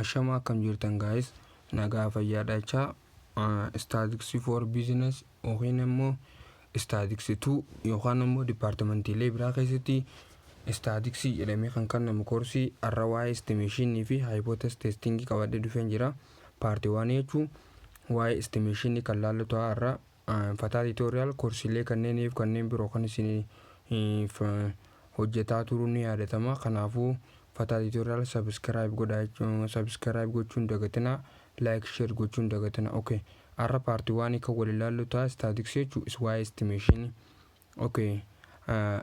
Ashama kam jirtan guys nagaa fayyadachaa statistics for business yookiin immoo statistics 2 yookaan immoo departmentiilee biraa keessatti statistics jedhamee kan kennamu koorsii arrawaa estimation fi hypothesis testing qabadee dhufeen jira. Paartii 1 jechuun waa'ee estimation kan laallatu irra fataa tutorial koorsiilee kanneeniif kanneen biroo kan isin hojjetaa turuun ni yaadatama. Kanaafuu fataa tutorial subscribe gochuun dagatina, like share gochuun dagatina. Okay, arra paartii 1 kan wal ilaallu statistics jechuun waa'ee estimation. Okay,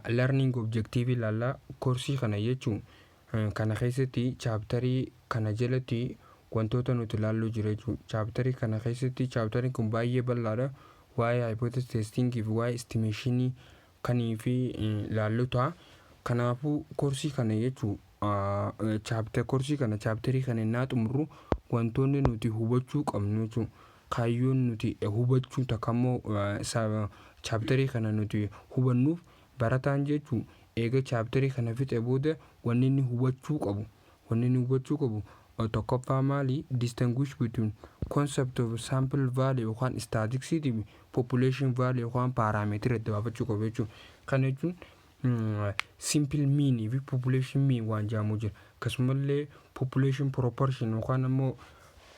learning objective ilaalla koorsii kana jechuun kana keessatti chapterii kana jalatti wantoota nuti ilaallu jira jechuudha. Chapterii kana keessatti chapteriin kun baay'ee bal'aadha. Waa'ee hypothesis testing fi waa'ee estimation kanii fi ilaalluta. Kanaafuu koorsii kana jechuun koorsii kana chapterii kana innaa xumurru wantoonni nuti hubachuu qabnu jechuudha. Kaayyoon nuti hubachuu takkammoo chapterii kana nuti hubannuuf barataan jechuun eega chapterii kana fixe booda wanni inni hubachuu qabu tokkoffaa maali? Distinguish between concept of sample value yookaan statistics fi population value yookaan parameetira adda baafachuu qabu jechuudha. Kana jechuun simple mean fi population mean waan jedhamu jira. Akkasumallee population proportion yookaan immoo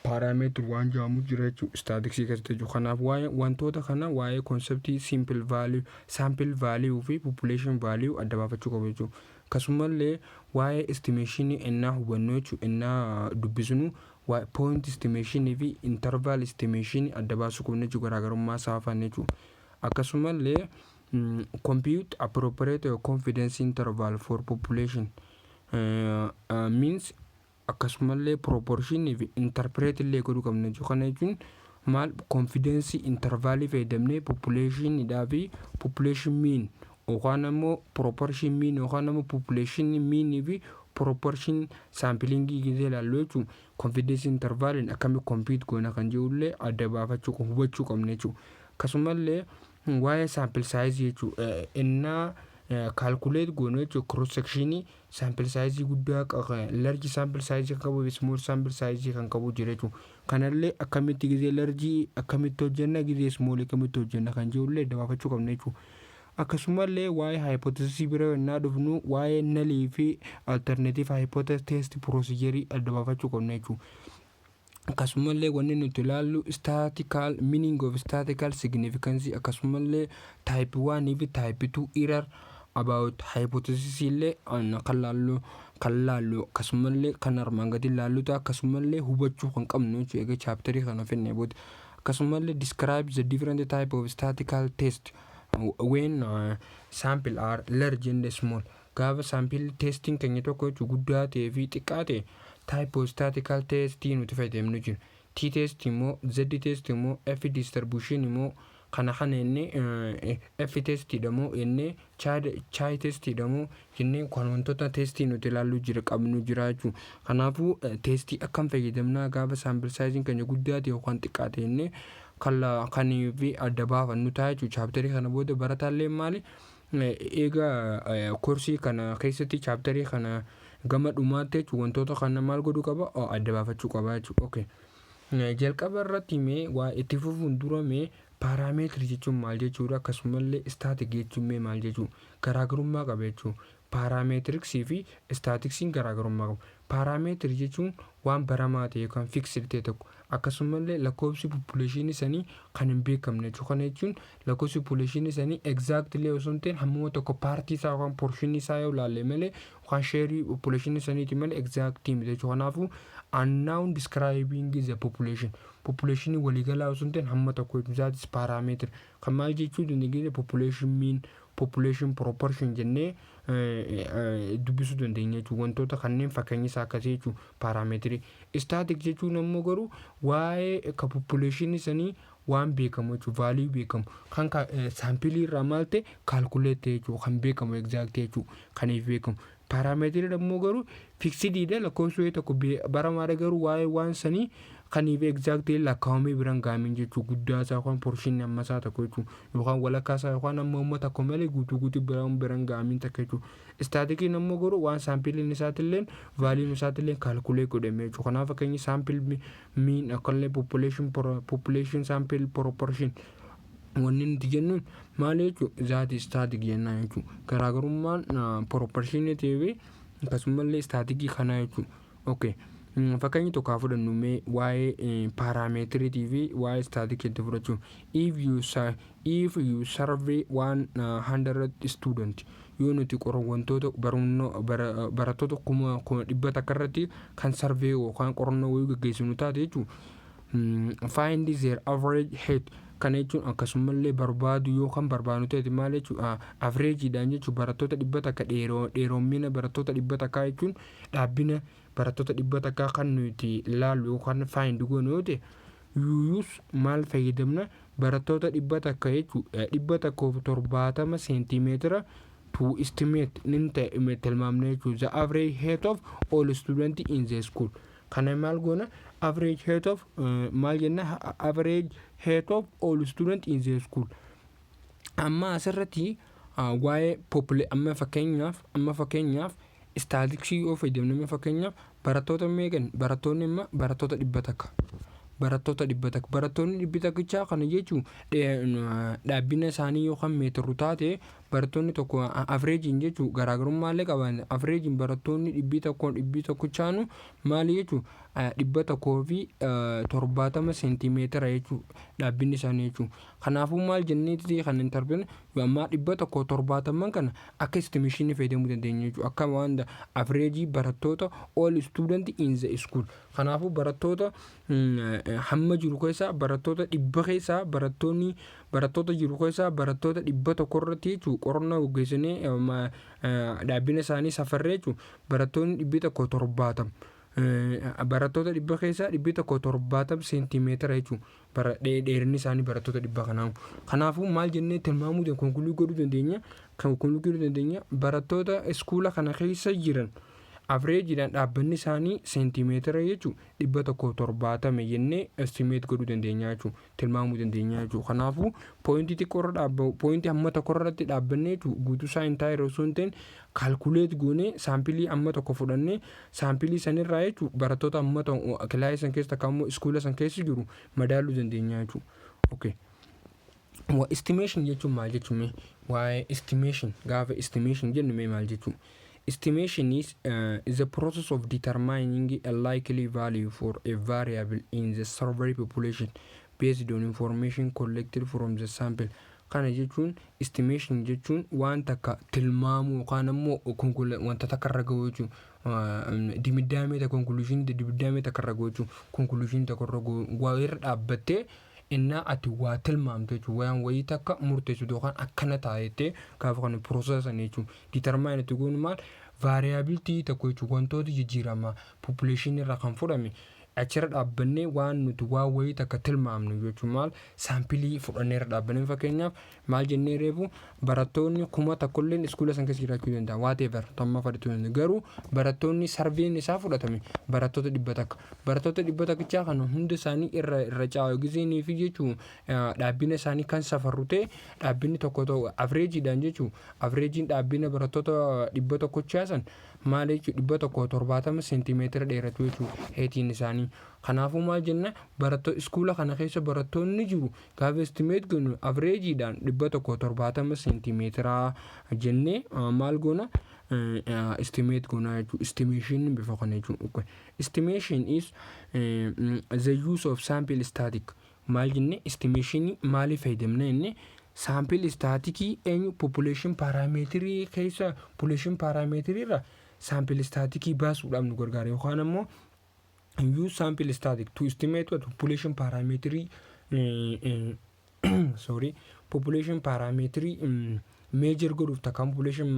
parameter waan jedhamu jira jechuudha statistics keessatti jechuudha. Kanaaf waa'ee wantoota kana waa'ee conceptii simple value, sample value fi population value adda baafachuu qabu jechuudha. Akkasumallee waa'ee estimation innaa hubannu jechuudha. Innaa dubbisnu waa'ee point estimation fi interval estimation adda baasuu qabnu jechuudha. Garaagarummaa saafan jechuudha. Akkasumallee compute appropriate confidence interval for population means akkasumallee proportion fi interpret illee godhuu qabna jechuudha. Kana jechuun maal confidence interval fayyadamnee population dhaa fi population mean yookaan immoo proportion mean yookaan immoo population mean fi proportion sampling gisee ilaallu jechuudha. Confidence interval akkamitti compute goona kan jedhullee adda baafachuu hubachuu qabna jechuudha. Akkasumallee waa'ee sample size jechuudha. Innaa calculate goonu jechuudha. Cross section sample size guddaa large sample size kan qabu small sample size kan qabu jira jechuudha. Kanallee akkamitti gisee large akkamitti hojjenna gisee small akkamitti hojjenna kan jedhullee adda baafachuu qabna jechuudha. Akkasumallee waa'ee hypothesis bira innaa dhufnu waa'ee null fi alternative hypothesis test procedure adda baafachuu qabna jechuudha. Akkasumallee wanni nuti ilaallu statistical meaning of statistical significance akkasumallee type 1 fi type 2 error about hypothesis illee kan laallu akkasumallee kan armaan gadi ilaalluta akkasumallee hubachuu kan qabnu jechuudha. Egaa chapterii kana fennee booda akkasumallee describe the different type of statistical test when sample are large and small. Gaafa sample testing keenya tokko jechuudha guddaa ta'ee fi xiqqaa ta'e type of statistical test nuti fayyadamnu jira. T test immoo, Z test immoo, F distribution immoo kana inni F test immoo inni chi test immoo jennee kan wantoota testii nuti ilaallu jira qabnu jira jechuudha. Kanaafuu testii akkam fayyadamnaa gaafa sample size keenya guddaa ta'e yookaan xiqqaa ta'e inni kan fi adda baafannu ta'a jechuudha. Chapterii kana booda barataallee maali? Egaa koorsii kana keessatti chapterii kana gama dhumaatti jechuudha wantoota kana maal godhuu qaba? Adda baafachuu qaba jechuudha. Okay. Jalqaba irratti waa itti fufuun dura parameetri jechuun maal jechuudha? Akkasumallee static jechuun maal jechuudha? Garaagarummaa qaba jechuudha. Parametricsii fi statistiksiin garaagarummaa qabu. Parameetri jechuun waan baramaa ta'e kan fixed ta'e tokko akkasumallee lakkoofsi population isaanii kan hin beekamne jechuudha. Kana jechuun lakkoofsi population isaanii exactly osoo hin ta'in hammuma tokko paartii isaa yookaan portion isaa yoo ilaalle malee yookaan share population isaaniiti malee exact miti jechuudha. Kanaafuu unknown describing the population waliigalaa osoo hin ta'in hamma tokko that is parameter. Kan maal jechuu dandeenye population mean, population proportion jennee dubbisuu dandeenya jechuudha. Wantoota kanneen fakkeenya isaa akkasii jechuudha parameetirii. Static jechuun immoo garuu waa'ee ka population isaanii waan beekamu jechuudha. Value beekamu kan sample irraa maal ta'e calculate jechuudha. Kan beekamu exact jechuudha. Kaniif beekamu. Parameetirii immoo garuu fiksidiidha lakkoofsa tokko baramaadha garuu waa'ee waan sanii kaniif exactly lakkaa'amee biraan gaamin jechuu guddaa isaa yookaan porshinii amma isaa tokko jechuu yookaan walakkaa isaa yookaan amma tokko malee guutuu biraan gaamin takka jechuu. Istaatikiin ammoo garuu waan saampiliin isaatillee vaaliin isaatillee kaalkulee godhamee jechuu. Kanaaf fakkeenyi saampil miin akkanillee population sample proportion wanni nuti jennuun maal jechuu zaati istaatik jennaan jechuu. Garaagarummaan proportionii ta'ee akkasumallee istaatikii kanaa jechuu. Okay. Fakkeenyi tokko haa fudhannu mee waa'ee parameetiriitii fi waa'ee istaatikiitti fudhachuu. If you survey 100 student yoo nuti wantoota barattoota kuma dhibba takka irratti kan survey yookaan qorannoo wayii gaggeessinu taate jechuun find their average height kana jechuun akkasumallee barbaadu yookaan barbaadu ta'e maal jechuun averageidhaan jechuun barattoota dhibba takka dheeroomina barattoota dhibba takkaa jechuun dhaabbina barattoota dhibba takkaa kan nuti ilaallu yookaan find goonu yoo ta'e use maal fayyadamna barattoota dhibba takka jechuun 170 seentimeetira to estimate nin ta'e tilmaamna jechuun the average height of all students in the school. Kana maal goona average height of maal jenna average height of all students in the school. Amma asirratti waa'ee amma fakkeenyaaf istaatiksii yoo fayyadamne fakkeenyaaf barattoota meeqan barattoonni amma barattoota dhibba takka. Barattoonni dhibbi takkichaa kana jechuun dhaabbina isaanii yookaan meetirru taate barattoonni tokko averaging jechuun garaagarummaa qaban averaging barattoonni dhibbi tokkichaanu maali jechuun 170 seentimeetira jechuun dhaabbinni isaanii jechuun. Kanaafuu maal jenneeti kan hin tarbine amma 170 kana akka estimation fayyadamuu dandeenya jechuudha. Akka waan average barattoota all student in the school. Kanaafuu barattoota hamma jiru keessaa barattoota dhibba keessaa barattoota jiru keessaa barattoota dhibba tokko irratti jechuudha qorannoo gaggeessanii dhaabbina isaanii safarree jechuudha barattoonni 170 barattoota dhibba keessaa 170 seentimeetira jechuudha dheerinni isaanii barattoota dhibba kanaa. Kanaafuu maal jennee tilmaamuu konkuluutii godhuu dandeenya barattoota iskuula kana keessa jiran averageidhaan dhaabbanni isaanii seentimeetira jechuun 170 jennee estimate godhuu dandeenya jechuun tilmaamuu dandeenya jechuun. Kanaafuu poointii hamma tokko irratti dhaabbannee jechuun guutuu isaa intaayir osoo hin ta'in kaalkuleet goonee saampilii hamma tokko fudhannee saampilii sanirraa jechuun barattoota hamma tokko kilaasii san keessa takka immoo iskuula san keessa jiru madaaluu dandeenya jechuun. Okay. Estimation jechuun maal jechuun waa'ee estimation gaafa estimation jennu maal jechuun. Estimation is the process of determining a likely value for a variable in the survey population based on information collected from the sample. Kana jechuun estimation jechuun waan takka tilmaamu yookaan immoo wanta takka irra gahuu jechuun dimiddaamee conclusion dimiddaamee takka irra gahuu jechuun conclusion takka irra gahuu waa irra dhaabbattee innaa ati waa tilmaamte jechuun waan wayii takka murteessitu yookaan akkana taa'ettee gaafa kana processan jechuun determine itti goonu maal variability tokko jechuun wantoota jijjiirama population irraa kan fudhame achirra dhaabbannee waan nuti waa wayii takka tilmaamnu jechuun maal saampilii fudhannee irra dhaabbannee fakkeenyaaf maal jennee reefu barattoonni 1,000 iskuula san keessa jiraachuu danda'a whatever tamma fadhituu danda'a garuu barattoonni sarveen isaa fudhatame barattoota 100 kana hunda isaanii irra caa'u giseenii fi jechuun dhaabbina isaanii kan safarru ta'e dhaabbinni tokko ta'u averageidhaan jechuun averagein dhaabbina barattoota 100 chaasan maal jechuun 170 seentimeetira dheeratu jechuun heetiin isaanii. Kanaafuu maal jenna barattoota iskuula kana keessa barattoonni jiru gaafa estimate goonu averageidhaan 170 seentimeetira jennee maal goona estimate goona jechuudha. Estimation bifa kana jechuudha. Estimation is the use of sample static. Maal jenne estimation maaliif fayyadamna jenne sample staticii eenyu population parameterii keessa population parameterii irraa sample staticii baasuudhaaf nu gargaara yookaan immoo use sample static to estimate what population parametry population parametry measure godhuuf takka population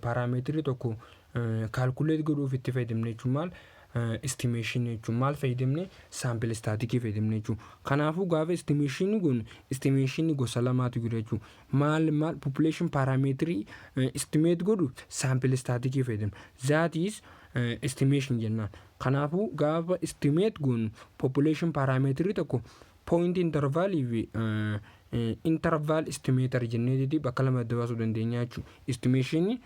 parametry tokko calculate godhuuf itti fayyadamne jechuun maal estimation jechuun maal fayyadamne sample static fayyadamne jechuun. Kanaafuu gaafa estimation kun estimation gosa lamaatu jira jechuun. Maal population parametry estimate godhu sample static fayyadamna. That is estimation jennaan. Kanaafuu gaafa estimate kun population parametry tokko point interval fi interval estimator jennee bakka lama adda baasuu dandeenya jechuudha. Estimation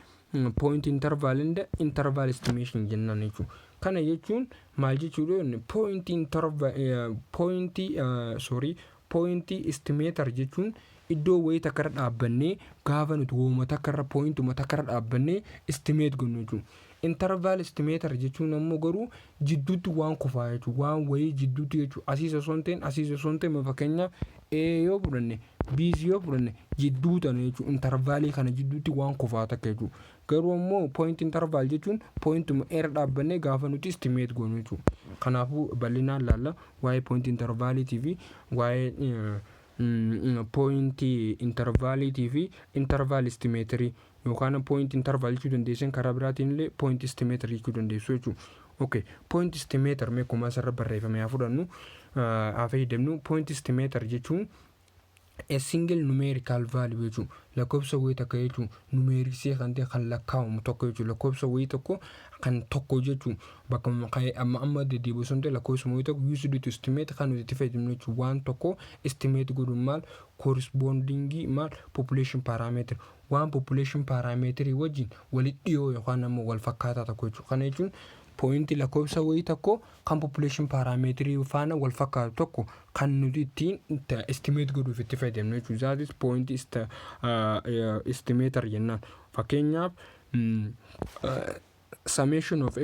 point interval and interval estimation jennaan jechuudha. Kana jechuun maal jechuudha? Point estimator jechuun iddoo wayii takka irra dhaabbannee gaafa nuti wooma takka irra pointuma takka irra dhaabbannee estimate goonu jechuudha. Interval estimator jechuun ammoo garuu jidduutti waan kufaa jechuudha. Waan wayii jidduutti jechuudha. Asiisa sonte fakkeenyaaf A yoo fudhanne B yoo fudhanne jidduutan jechuudha. Intervalii kana jidduutti waan kufaa takka jechuudha. Garuu ammoo point interval jechuun pointuma irra dhaabbannee gaafa nuti estimate goonu jechuudha. Kanaafuu bal'inaan laalla waa'ee point intervaliitii fi waa'ee point intervaliitii fi interval estimatorii yookaan point interval jechuu dandeessan karaa biraatiin illee point estimator jechuu dandeessu jechuudha. Okay, point estimator mee kuma asirra barreeffame haa fudhannu haa fayyadamnu. Point estimator jechuun a single numerical value jechuudha. Lakkoofsa wayii takka jechuudha. Numeriksee kan ta'e kan lakkaa'amu tokko jechuudha. Lakkoofsa wayii tokko kan tokko jechuudha. Bakka amma deddeebi'u sun ta'e lakkoofsa wayii tokko used to estimate kan nuti itti fayyadamnu jechuudha. Waan tokko estimate godhuun maal corresponding maal population parameter. Waan population parameter wajjin walitti dhiyoo yookaan ammoo wal fakkaataa tokko jechuudha. Kana jechuun point lakkoofsa wayii tokko kan population parameter faana wal fakkaatu tokko kan nuti ittiin estimate godhuuf itti fayyadamnu jechuudha. That is point estimator jennaan. Fakkeenyaaf summation of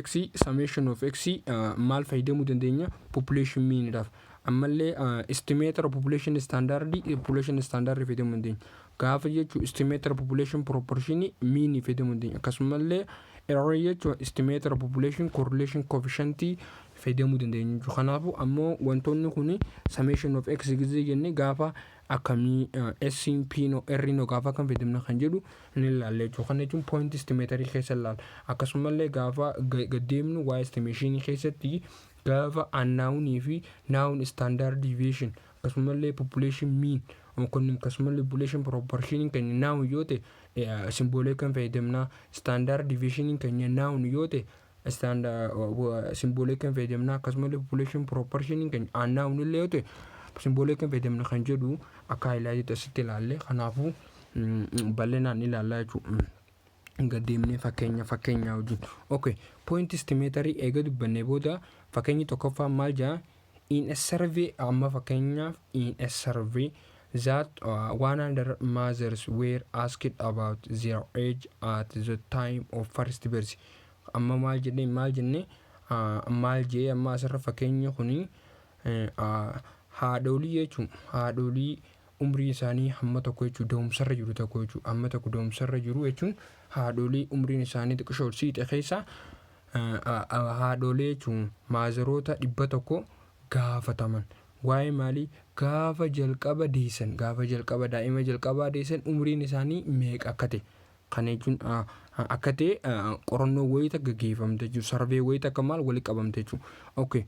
x maal fayyadamuu dandeenya? Population meanidhaaf. Ammallee estimator population standard fayyadamuu dandeenya. Gaafa jechuun estimator population proportion mean fayyadamuu dandeenya. Akkasumallee error jechuun estimator population correlation coefficient fayyadamuu dandeenya. Kanaafuu ammoo wantoonni kun summation of x gizee jennee gaafa akkamii SMP no R no gaafa kan fayyadamna kan jedhu ni ilaalla jechuudha. Kana jechuun point estimator keessa ilaalla. Akkasumallee gaafa gaddeemnu waa estimation keessatti gaafa unknown fi known standard deviation akkasumallee population mean akkasumallee population proportion kan known yoo ta'e simbolee kan fayyadamna. Standard deviation kan known yoo ta'e simbolee kan fayyadamna. Akkasumallee population proportion kan unknown illee yoo ta'e simbolee kan fayyadamna kan jedhu akka ilaalcha asitti ilaalle. Kanaafuu bal'inaan ilaallaa jechuudha. Gaddeemnee fakkeenya wajjin. Okay, point estimatorii eega dubbannee booda fakkeenyi tokkoffaa maal jedha? In a survey amma fakkeenyaaf in a survey that 100 mothers were asked about their age at the time of first birth. Amma maal jenne amma asirra fakkeenya kuni haadholii jechuun haadholii umrii isaanii hamma tokko jechuun doomsarra jiru tokko jechuun amma tokko doomsarra jiru jechuun haadholii umriin isaanii xiqqoo siite keessa haadholee jechuun maazaroota 100 gaafataman. Waa'ee maalii? Gaafa jalqaba daa'ima jalqabaa deessan umriin isaanii meeqa akka ta'e. Kana jechuun akka ta'e qorannoo wayii takka gaggeeffamte jechuudha. Sarvee wayii takka maal walitti qabamte jechuudha. Okay.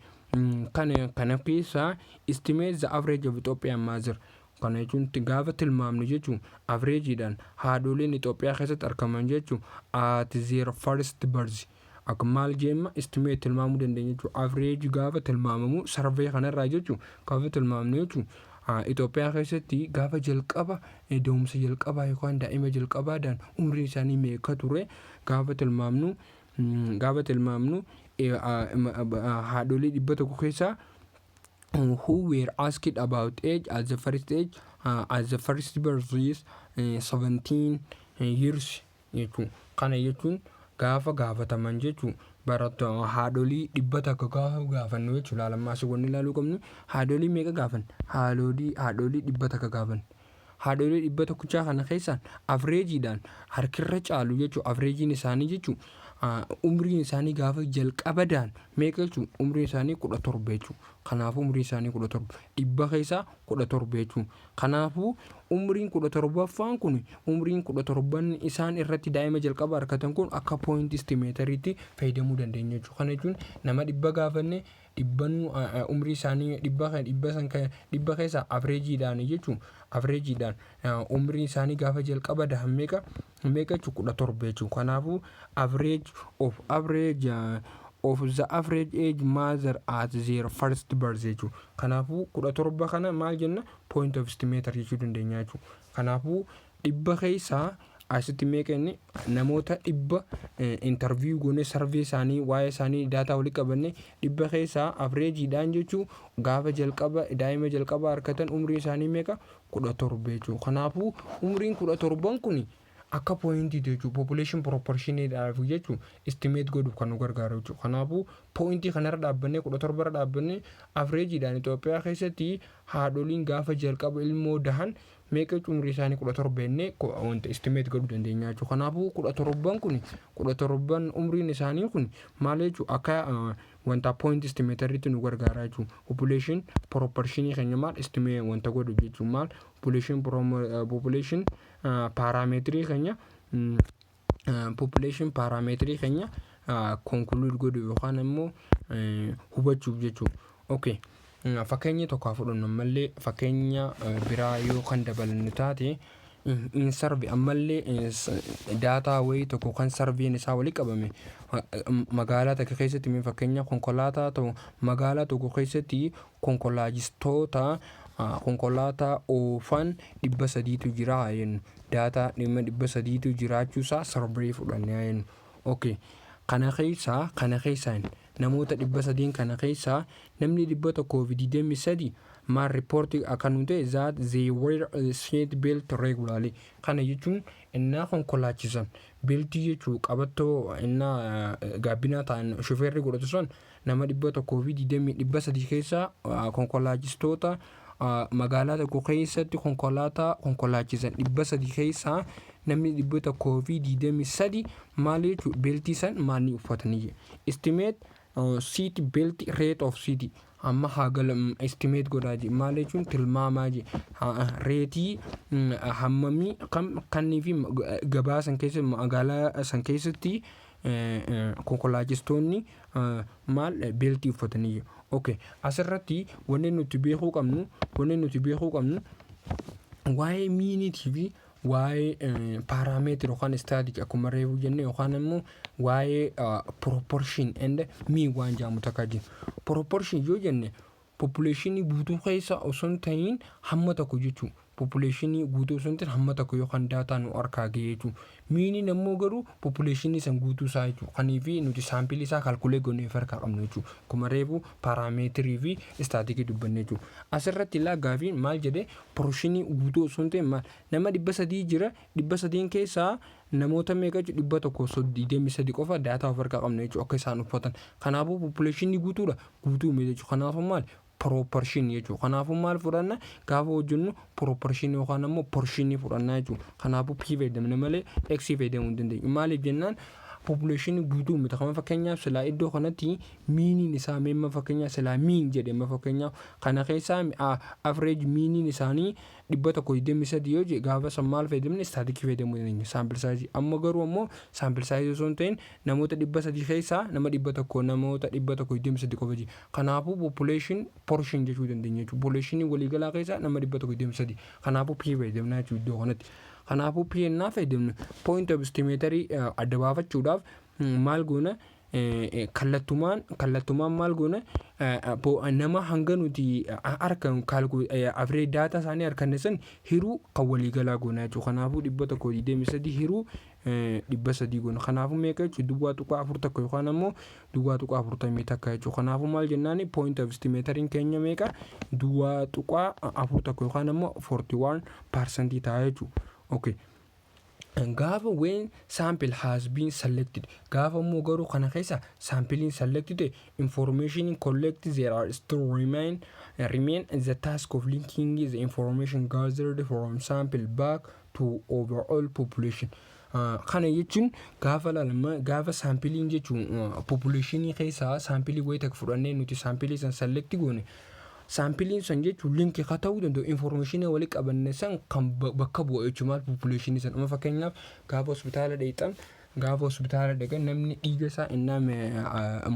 Kana keessaa estimate the average of Ethiopian mother. Kana jechuun gaafa tilmaamnu jechuun averageidhaan haadholeen Itoophiyaa keessatti argaman jechuun at their first birth. Akka maal jenna estimate tilmaamuu dandeenya jechuudha. Average gaafa tilmaamamu sarvee kanarraa jechuun gaafa tilmaamnu jechuun Itoophiyaa keessatti gaafa jalqaba doomsa jalqabaa yookaan daa'ima jalqabaadhaan umriin isaanii meeqa ture gaafa tilmaamnu haadholii 100 keessaa who were asked about age at the first birth is 17 years jechuudha. Kana jechuun gaafa gaafataman jechuun barattu haadholii 100 gaafa gaafannu jechuudha. Laalammaas wanni ilaaluu qabnu haadholii meeqa gaafan? Haadholii 100 gaafan. Haadholii 100 kana keessaan averageidhaan harkirra caalu jechuudha. Averagein isaanii jechuun umriin isaanii gaafa jalqabadaan meeqa jechuun umriin isaanii 17 jechuudha. Kanaafuu umriin isaanii 17 100 keessaa 17 jechuudha. Kanaafuu umriin 17ffaan kun umriin 17 isaan irratti daa'ima jalqaba argatan kun akka point estimatoriitti fayyadamuu dandeenya jechuudha. Kana jechuun nama 100 gaafanne dhibbanuu umrii isaanii dhibba keessa avreejiidhaan jechuun avreejiidhaan umrii isaanii gaafa jalqaba meeqa jechuudha 17 jechuudha. Kanaafuu average of the average age mother at their first birth jechuudha. Kanaafuu 17 kana maal jenna point of estimator jechuu dandeenya jechuudha. Kanaafuu dhibba keessaa asitti meeqa inni namoota dhibba interview goone survey isaanii waa'ee isaanii daataa walitti qabanne dhibba keessaa avreejiidhaan jechuu gaafa jalqaba daa'ima jalqaba argatan umrii isaanii meeqa 17 jechuudha. Kanaafuu umriin 17 kun akka pointii jechuudha population proportionedhaaf jechuudha estimate godhuuf kan nu gargaaru jechuudha. Kanaafuu pointii kanarra dhaabbanne 17 irra dhaabbanne avreejiidhaan Itoophiyaa keessatti haadholiin gaafa jalqaba ilmoo dahan meeqa umrii isaanii 17 jennee wanta estimate godhuu dandeenya jechuudha. Kanaafuu 17 umriin isaanii kun maal jechuudha akka wanta point estimatoriitti nu gargaara jechuudha. Population proportionii keenya maal estimate wanta godhu jechuudha maal population parametrii keenya population parametrii keenya conclude godhu yookaan immoo hubachuuf jechuudha. Okay. Fakkeenya tokko fudhannu ammallee fakkeenya biraa yoo kan dabalannu taate in survey ammallee daataa wayii tokko kan survey'n isaa walitti qabame magaalaa tokko keessatti mee fakkeenya konkolaataa ta'u magaalaa tokko keessatti konkolaachistoota konkolaataa oofan 300tu jira jennu daataa 300tu jiraachuusaa survey fudhannee jennu. Okay. Kana keessaan namoota 300 kana keessaa namni 123 maal reporting akka nu ta'e that they were seat belt regularly. Kana jechuun innaa konkolaachisan beltii jechuu qabattoo innaa gaabinaa ta'an shofeerri godhatu sun nama 123 keessaa konkolaachistoota magaalaa tokko keessatti konkolaachisan 300 keessaa namni 123 maal jechuudha beltii san maal ni uffatanii estimate seat belt rate of city amma hagalam estimate godhaaji maal jechuun tilmaamaa ji reetii hammamii kannii fi gabaa san keessa magaalaa san keessatti konkolaachistoonni maal beltii uffatanii. Okay. Asirratti wanni nuti beekuu qabnu waa'ee miinitii fi waa'ee parameter yookaan static akkuma reefu jenne yookaan immoo waa'ee proportion and mean waan jaamu takka jiru. Proportion yoo jenne population guutuu keessa osoo hin ta'in hamma tokko jechuudha. Population guutuu osoo hin ta'in hamma tokko yookaan daataa nu harkaa ga'e jechuudha. Mean immoo garuu population san guutuu isaa jechuudha. Kaniifi nuti saampilii isaa calculate goonee harkaa qabnu jechuudha. Akkuma reefu parameterii fi static dubbanne jechuudha. Asirratti ilaa gaafiin maal jedhee proportion guutuu osoo hin ta'in maal nama 300 jira 300 keessaa namoota meeqa jechuudha 123 qofa daataa of harkaa qabna jechuudha akka isaan uffatan. Kanaafuu population guutuudha guutuu mee jechuudha. Kanaafuu maal proportion jechuudha. Kanaafuu maal fudhanna gaafa hojjennu proportion yookaan immoo portion fudhanna jechuudha. Kanaafuu p fayyadamna malee x fayyadamuu hin dandeenyu. Maaliif jennaan population guutuu miti kama fakkeenyaaf silaa iddoo kanatti meaniin isaa meemma fakkeenyaaf silaa mean jedhama fakkeenyaaf kana keessaa average meaniin isaanii 123 yoo je gaafa san maal fayyadamne static fayyadamuu dandeenya sample size. Amma garuu ammoo sample size osoo hin ta'in namoota 300 keessaa nama 100 namoota 123 qofa je. Kanaafuu population portion jechuu dandeenya jechuudha. Population waliigalaa keessaa nama 123. Kanaafuu p fayyadamna jechuudha iddoo kanatti. Kanaafuu PNA fayyadamnu point of estimatory adda baafachuudhaaf maal goona kallattumaan maal goona nama hanga nuti harkaan average data isaanii harkaan san hiruu kan waliigalaa goona jechuudha. Kanaafuu 123 hiruu 300 goona. Kanaafuu meeqa jechuudha duwwaa tuqaa 4 takka yookaan ammoo duwwaa tuqaa 40 takka jechuudha. Kanaafuu maal jennaani point of estimatory keenya meeqa duwwaa tuqaa 4 takka yookaan ammoo 41% ta'a jechuudha. Okay. Gaafa when sample has been selected gaafa immoo garuu kana keessa sampling selected information collected there are still remain the task of linking the information gathered from sample back to overall population. Kana jechuun gaafa sampling jechuun population keessa sampling wayii takka fudhannee nuti sampling san select goone saampiliin san jechuun linkii haa ta'uu danda'u informationii walii qabanne san kan bakka bu'u jechuun maal populationii san amma fakkeenyaaf gaafa hospitaala dheexan gaafa hospitaala dhaqan namni dhiiga isaa innaan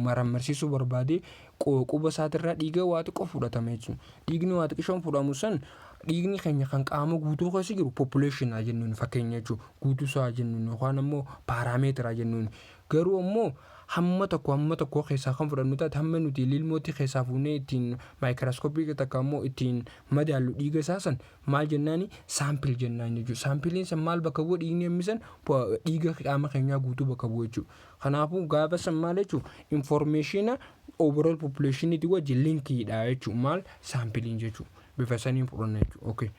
marammarsiisuu barbaade quba isaatirraa dhiiga waa xiqqoo fudhatame jechuudha. Dhiigni waa xiqqishoon fudhamu san dhiigni keenya kan qaama guutuu keessa jiru population haa jennuun fakkeenya jechuudha. Guutuu isaa haa jennuun yookaan ammoo paaraameetira jennuun. Garuu ammoo hamma tokko keessaa kan fudhannu taate hamma nuti lilmootti keessaa fuunee ittiin maayikiraaskooppii takka ammoo ittiin madaallu dhiiga isaa san maal jennaani saampil jennaan jechuudha. Saampiliin san maal bakka bu'u dhiigni hammisan dhiiga qaama keenyaa guutuu bakka bu'u jechuudha. Kanaafuu gaafa san maal jechuudha informationa overall populationiti wajjin linkiidha jechuudha. Maal saampiliin jechuudha. Bifa saniin fudhanna jechuudha. Okay.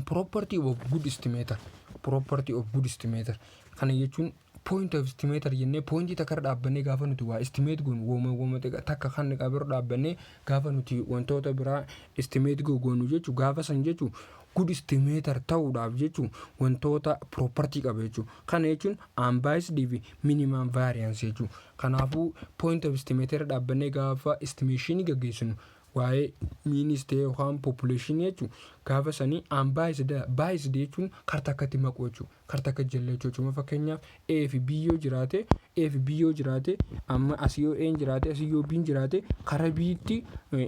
Property of good estimator. Property of good estimator. Kana jechuun point of estimator jennee pointii takka dhaabbannee gaafa nuti waa estimate goonu wooma takka kan qabirra dhaabbannee gaafa nuti wantoota biraa estimate goonu jechuudha. Gaafa san jechuudha good estimator ta'uudhaaf jechuudha wantoota property qaba jechuudha. Kana jechuun unbiased fi minimum variance jechuudha. Kanaafuu point of estimator dhaabbannee gaafa estimation gaggeessinu waa'ee means ta'e yookaan population jechuun gaafa sanii unbiased jechuun kartakkatti maquu jechuudha. Kartakka jallachuu jechuudha. Fakkeenyaaf A fi B yoo jiraate amma asii yoo A jiraate asii yoo B jiraate karaa B'tti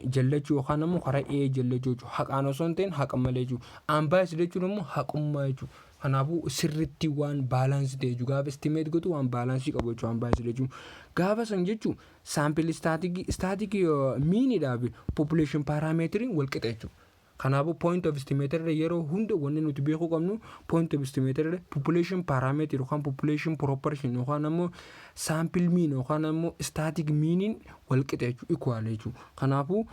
jallachuu yookaan ammoo karaa A jallachuu jechuudha. Haqaan osoo hin ta'in haqa malee jechuudha. Unbiased jechuun ammoo haqummaa jechuudha. Kanaafuu sirriitti waan baalaansii ta'e jechuudha. Gaafa estimate gootu waan baalaansii qabu jechuudha. Unbiased jechuun gaafa san jechuun saampil static miinidhaa fi population parameetiriin wal qixa jechuudha. Kanaafuu point of estimator yeroo hunda wanni nuti beekuu qabnu point of estimator population parameter yookaan population proportion yookaan ammoo sample mean yookaan ammoo static meaniin wal qixa jechuudha. Equal jechuudha. Kanaafuu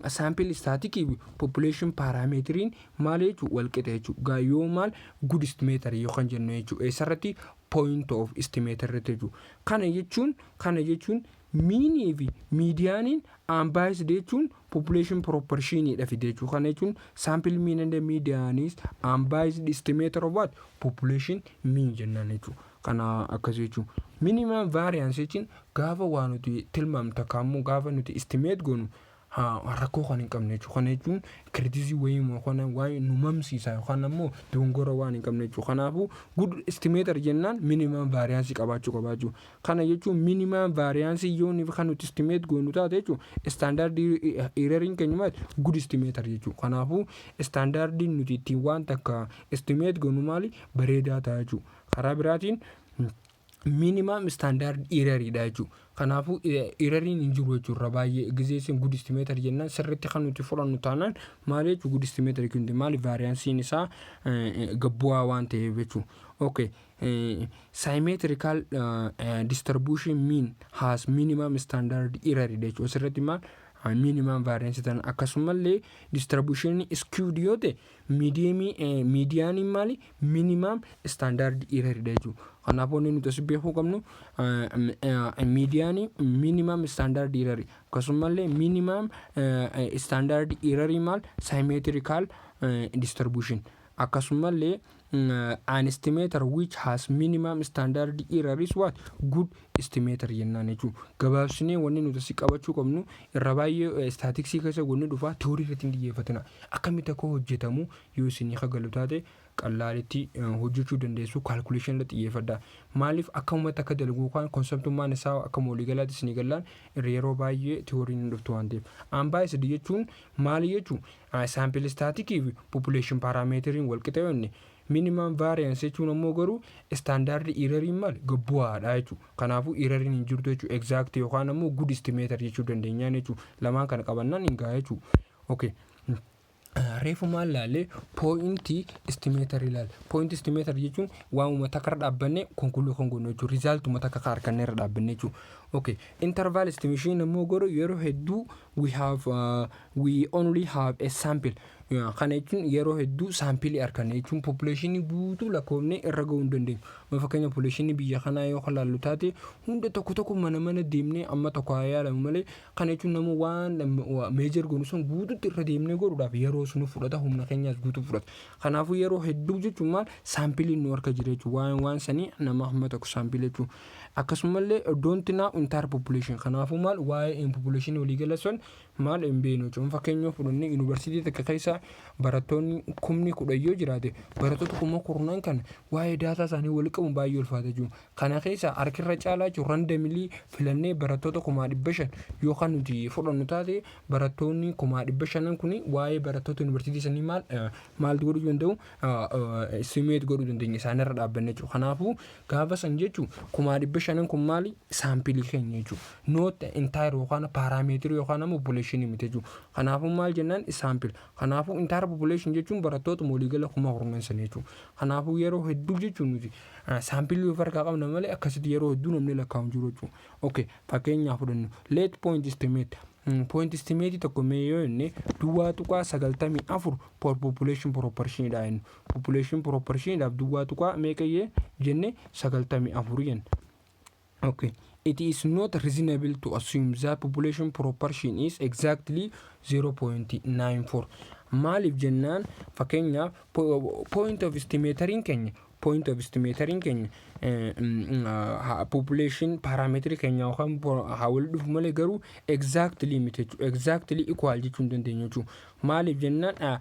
sample static fi population parameteriin maal jechuudha wal qixa jechuudha. Yoo maal good estimator yookaan jennu jechuudha. Eessarratti point of estimator jechuudha. Kana jechuun mean fi medianiin unbiased jechuun population proportionidha fide jechuudha. Kana jechuun sample mean and median is unbiased estimator of what population mean jennaan jechuudha. Kana akkas jechuudha. Minimum variance jechuun gaafa waa nuti tilmaamnu takka ammoo gaafa nuti estimate goonu rakkoo kan hin qabne jechuudha. Kana jechuun kritisii wayii yookaan waan nu mamsiisa yookaan ammoo dogongora waan hin qabne jechuudha. Kanaafuu good estimator jennaan minimum variance qabaachuu qaba jechuudha. Kana jechuun minimum variance yoo ni kan nuti estimate goonu taate jechuudha. Standard error keenya maal good estimator jechuudha. Kanaafuu standard nuti ittiin waan takka estimate goonu maali bareedaa ta'a jechuudha. Karaa biraatiin minimum standard error jechuudha. Kanaafuu erroriin hin jiru jechuudha. Baay'ee gizeessin good estimator jennaan sirriitti kan nuti fudhannu taanaan maal jechuudha good estimator kun maali variansiin isaa gabbu'aa waan ta'eef jechuudha. Okay. Symmetrical distribution mean has minimum standard error jechuudha. Sirriitti maal minimum variance tan akkasumallee distribution skewed yoo ta'e medianiin maali minimum standard error jechuudha. Kanaafuu nuti as beekuu qabnu medianii minimum standard error akkasumallee minimum standard error maal symmetrical distribution akkasumallee an estimator which has minimum standard error is what good estimator jennaan jechuudha. Gabaabsinee wanni nuti asii qabachuu qabnu irra baay'ee statistiksii keessa wanni dhufaa teorii irratti hin xiyyeeffatina. Akkamitti akka hojjetamu yoo isin galu taate qallaalitti hojjechuu dandeessu calculation irratti xiyyeeffadha. Maaliif akka uummata akka dalagu kan konseptummaan isaa akka waliigalaatti isin gallaan yeroo baay'ee teoriin hin dhuftu waan ta'eef. Unbiased jechuun maali jechuudha sample static fi population parameteriin wal qixa yoonni minimum variance jechuun ammoo garuu standard erroriin maal gabbu'aadha jechuudha. Kanaafuu erroriin hin jirtu jechuudha. Exact yookaan ammoo good estimator jechuu dandeenyaan jechuudha. Lamaan kana qabannaan hin gahaa jechuudha. Okay. Reefu maal laalee point estimator ilaale. Point estimator jechuun waan uummata akka dhaabbanne konkoloo kan goonu jechuudha. Result uummata akka harkanne irra dhaabbanne jechuudha. Okay. Interval estimation ammoo garuu yeroo hedduu we only have a sample. Kana jechuun yeroo hedduu saampilii harkanne jechuun population guutuu lakkoofne irra ga'uu hin dandeenyu. Fakkeenya population biyya kanaa yoo ilaallu taate hunda tokko mana deemnee amma tokko haa yaalamu malee kana jechuun nama waan major goonu sun guutuutti irra deemnee godhuudhaaf yeroo sunu fudhata humna keenyaas guutuu fudhata. Kanaafuu yeroo hedduu jechuun maal saampiliin nu harka jira jechuudha. Waan sanii nama amma tokko saampilii jechuudha. akkasumallee don't know entire population kanaafuu maal waa'ee population waliigala sun maal hin beeknu jechuun fakkeenyaaf fudhannee yuunivarsiitii takka keessa barattoonni 10,000 yoo jiraate barattoota 10,000 kan waa'ee daataa isaanii wal qabu baay'ee ulfaata jechuudha. Kana keessa harkirra caalaa jechuun randomly filannee barattoota 500 yookaan nuti fudhannu taate barattoonni 500 kun waa'ee barattoota yuunivarsiitii sanii maal godhuu danda'u estimate godhuu dandeenya isaanirra dhaabbanne jechuudha. Kanaafuu gaafa san jechuun 500 kun maali saampilii keenya jechuudha. Not entire yookaan paaraameetirii yookaan ammoo population miti jechuudha. Kanaafuu maal jennaan saampil. Kanaafuu entire population jechuun barattoota waliigala 10,000 jechuudha. Kanaafuu yeroo hedduu jechuun nuti saampilii of harkaa qabna malee akkasitti yeroo hedduu namni lakkaa'u jiru jechuudha. Okay, fakkeenyaaf fudhannu let point estimate. Point estimate tokko mee yoo jenne duwwaa tuqaa 94 per population proportion dha jennu. Population proportion dhaaf duwwaa tuqaa meeqa jenne 94 jenna. Okay. It is not reasonable to assume that population proportion is exactly 0.94. Maaliif jennaan fakkeenyaaf point of estimatoriin keenya population parameetrii keenya yookaan hawal dhufu malee garuu exactly miti jechuudha. Exactly equal jechuun dandeenya jechuudha. Maaliif jennaan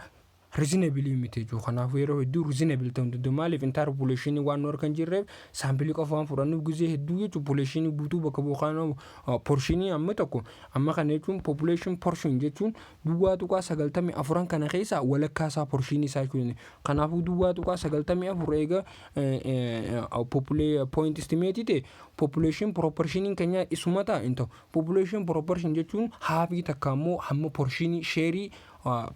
reasonably miti jechuudha. Kanaafuu yeroo hedduu reasonable ta'uu danda'u. Maaliif entire population waan kan jirreef saampilii qofa waan fudhannuuf gizee hedduu jechuudha. Population guutuu bakka bu'aan portionii amma tokko amma kana jechuun population portion jechuun duwwaa tuqaa 94 kana keessa walakkaa isaa portionii isaa jechuudha. Kanaafuu duwwaa tuqaa 94 eega point estimate ta'e population proportion keenya isuma ta'a hin ta'u. Population proportion jechuun haafii takka ammoo hamma portionii share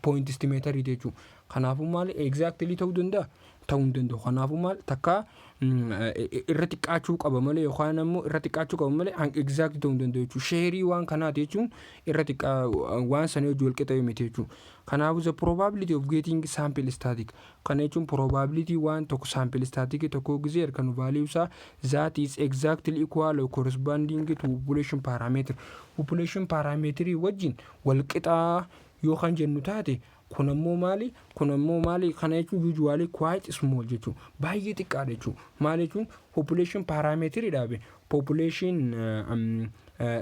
point estimator jechuudha. Kanaafuu maal exactly ta'uu danda'a? Ta'uu hin danda'u. Kanaafuu maal takka irra xiqqaachuu qaba malee yookaan ammoo irra xiqqaachuu qaba malee exact ta'uu hin danda'u jechuudha. Share waan kanaati jechuun irra xiqqaa waan sana hojii wal qixa miti jechuudha. Kanaafuu the probability of getting sample static kana jechuun probability waan tokko sample static tokko gizee erkan value isaa that is exactly equal or corresponding to population parameter. Population parameter wajjin wal qixaa yookaan jennu taate kun ammoo maali kana jechuun usually quite small jechuudha. Baay'ee xiqqaadha jechuudha. Maal jechuun population parameter dhaabe population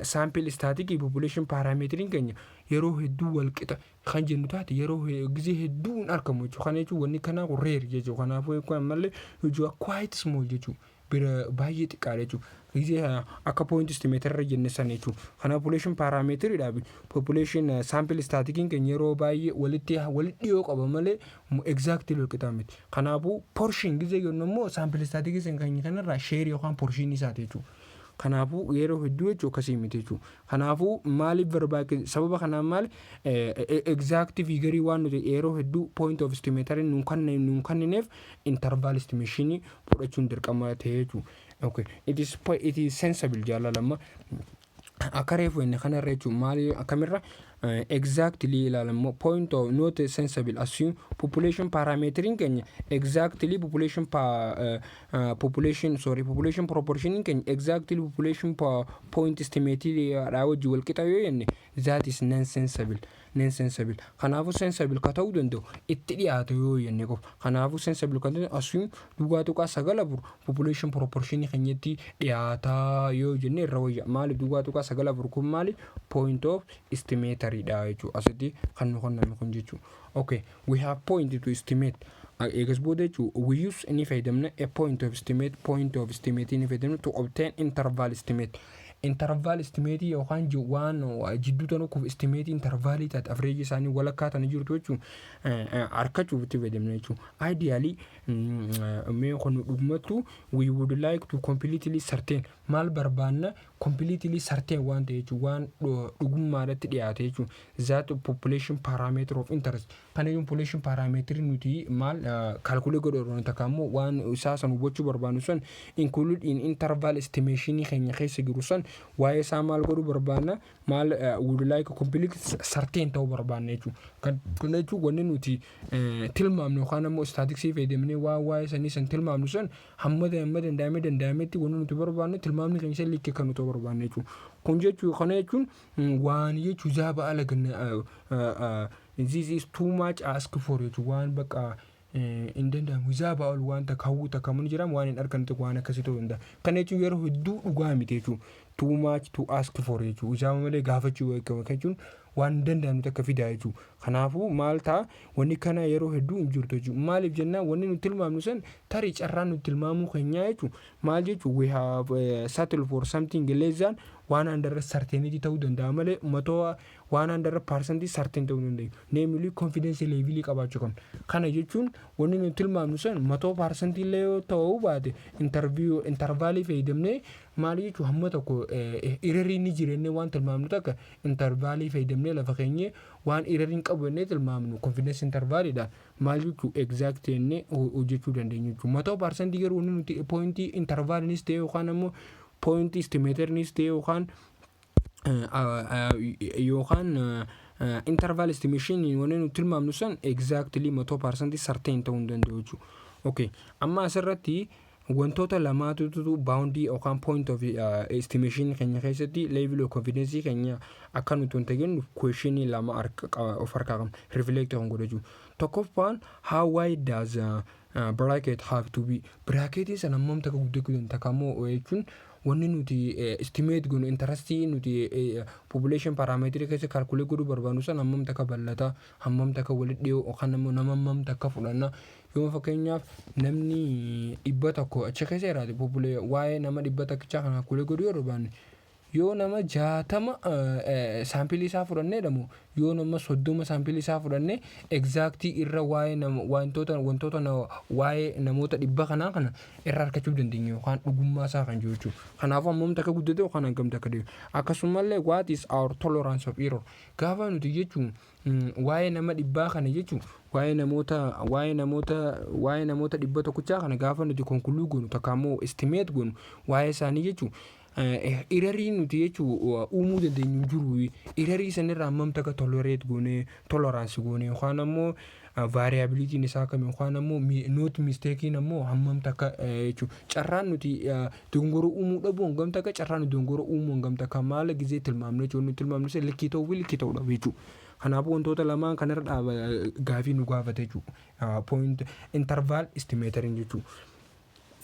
sample static population parameter keenya yeroo hedduu wal qixa kan jennu taate yeroo gizee hedduu hin argamu jechuudha. Kana jechuun wanni kanaa rare jechuudha. Kanaafuu kun ammallee usually quite small jechuudha. Bira baay'ee xiqqaadha jechuudha. Gizee akka point estimator irra jenne san jechuudha. Kana population parameter dhaabe population sample static keenya yeroo baay'ee walitti dhiyoo qaba malee exactly wal qixa miti. Kanaafuu portion gizee yoon ammoo sample static keenya kanarraa share yookaan portion isaati jechuudha. Kanaafuu yeroo hedduu jechuudha akkasii miti jechuudha. Kanaafuu maaliif barbaachisa sababa kanaan maal exact figure waan nuti yeroo hedduu point of estimator nuun kannineef interval estimation fudhachuun dirqama ta'ee jechuudha. Okay, it is sensible jaalalama akka reefu inni kanarra jechuudha. Maali akkamirra exactly ilaalammoo point of not sensible assume population parameter keenya exactly population proportion keenya exactly population point estimate dha wajji wal qixa yoo jenne that is non-sensible. Kanaafuu sensible ka ta'uu danda'u itti dhiyaatu yoo jenne qofa. Kanaafuu sensible ka ta'u assume duwwaa tuqaa 9 population proportion keenyatti dhiyaataa yoo jenne irra wayya. Maali duwwaa tuqaa 9 kun maali point of estimator dha jechuudha. Asitti kan nu kenname kun jechuudha. Okay, we have point to estimate. Egas booda jechuudha we use any fayyadamna a point of estimate ni fayyadamna to obtain interval estimate. Interval estimate yookaan waan jidduu tanuu kuuf estimate interval taate average isaanii walakkaa tan jirtu jechuun argachuuf itti fayyadamna jechuudha. Ideally mee kun dhugumatu we would like to completely certain maal barbaanna completely certain waan ta'e jechuudha. Waan dhugummaadhaatti dhiyaate jechuudha. That population parameter of interest kana population parameter nuti maal calculate godhuu takkammoo waan isaa san hubachuu barbaannu san include in interval estimation keenya keessa jiru san waa'ee isaa maal godhuu barbaanna maal would like complete certain ta'uu barbaanna jechuudha. Kana jechuun wanni nuti tilmaamnu yookaan ammoo statistiksii fayyadamnee waa'ee sanii san tilmaamnu san hamma danda'ametti wanni nuti barbaannu tilmaamni keenya san likkee kan nuti barbaanna jechuudha. Kun jechuun kana jechuun waan jechuun zaaba ala ganna this is too much ask for jechuudha. Waan bakka hin danda'amu hisaaba ol wanta kaawwuta kamuun jiraam waan hin argantu waan akkasii ta'uu danda'a. Kana jechuun yeroo hedduu dhugaa miti jechuudha. Too much to ask for jechuudha. Hisaaba malee gaafachuu eegamu jechuun waan hin danda'amne akka fidaa jechuudha. Kanaafuu maal ta'a wanni kana yeroo hedduu hin jirtu jechuudha. Maaliif jennaan wanni nuti tilmaamnu san tarii carraan nuti tilmaamuu keenyaa jechuudha. Maal jechuudha we have settled for something less than 100 certainty ta'uu danda'a malee matoo 100% certain ta'uu danda'a. Namely confidence level qabaachuu qabna. Kana jechuun wanni nuti tilmaamnu san 100% illee yoo ta'uu baate intervaalii fayyadamnee maal jechuudha hamma tokko error ni jireenya waan tilmaamnu takka intervaalii fayyadamnee lafa keenyee waan error hin qabu jennee tilmaamnu confidence intervaalidha. Maal jechuudha exact jennee hojjechuu dandeenya jechuudha. 100% garuu wanni nuti point intervaalinis ta'e yookaan ammoo point estimatornis ta'e yookaan interval estimation wanni nuti tilmaamnu san exactly 100% certain ta'uu hin danda'u jechuudha. Okay, amma asirratti wantoota lamaatu boundary yookaan point of estimation keenya keessatti level of confidence keenya akka nuti wanta jennu question lama of harkaa qabna reflect kan godhu jechuudha. Tokkoffaan how wide does bracket have to be? Bracketiin sana hammam takka guddachuu takka ammoo jechuun wanni nuti estimate goonu interest nuti population parameter keessa calculate godhuu barbaannu san hammam takka bal'ata hammam takka walitti dhiyoo yookaan ammoo nama hammam takka fudhanna. Yoo fakkeenyaaf namni 100 achi keessa jiraate waa'ee nama 100 takkichaa kana calculate godhuu yoo barbaanne yoo nama 60 saampilii isaa fudhannee dhamu yoo nama 30 saampilii isaa fudhannee exact irra waa'ee wantoota waa'ee namoota 100 kana irra argachuu dandeenya yookaan dhugummaa isaa kan jiru jechuudha. Kanaafuu hammam takka guddate yookaan hangam takka deemu. Akkasumallee what is our tolerance of error? Gaafa nuti jechuun waa'ee nama 100 kana jechuun waa'ee namoota 100 kana gaafa nuti conclude goonu takka ammoo estimate goonu waa'ee isaanii jechuun errorii nuti jechuun uumuu dandeenyu jiru. Errorii sanirraa hammam takka tolerance goone yookaan ammoo variability isaa kam yookaan ammoo not mistake ammoo hammam takka jechuun carraan nuti dogongora uumuu dhabu hangam takka carraan nuti dogongora uumuu hangam takka maal gizee tilmaamne jechuun tilmaamne se likkii ta'uu dhabu jechuudha. Kanaafuu wantoota lamaan kanarra gaafii nu gaafate jechuudha. Point interval estimating jechuudha.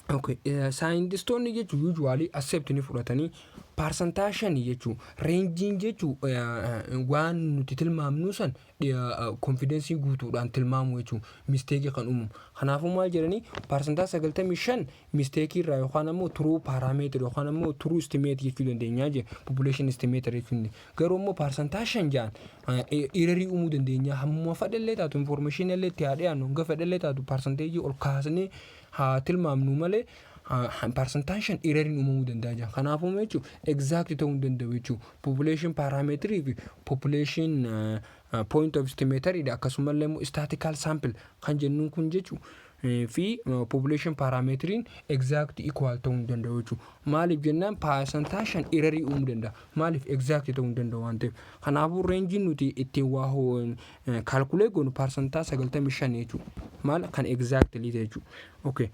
Okay, scientistoonni jechuun usually accept ni fudhatanii percentage jechuun range jechuun waan nuti tilmaamnu san confidence guutuudhaan tilmaamu jechuun mistake kan uumu. Kanaafuu maal jedhanii percentage 95 mistake irraa yookaan ammoo true parameter yookaan ammoo true estimate jechuu dandeenya je population estimator jechuun. Garuu ammoo percentage jaan error uumuu dandeenya hamma fedhallee taatu information illee itti haadhiyaannu hanga fedhallee taatu percentage ol kaasnee haa tilmaamnu malee percentage error uumuu danda'a. Kanaafuu jechuun exact ta'uu danda'u jechuun population parameter fi population point of estimator akkasumallee immoo statistical sample kan jennuun kun jechuun fi population parameterin exact equal ta'uu danda'u jechuudha. Maaliif jennaan percentage error uumuu danda'a. Maaliif exact ta'uu danda'u waan ta'eef. Kanaafuu range nuti ittiin waa calculate goonu percentage 95 jechuudha. Maal kan exactly jechuudha. Okay.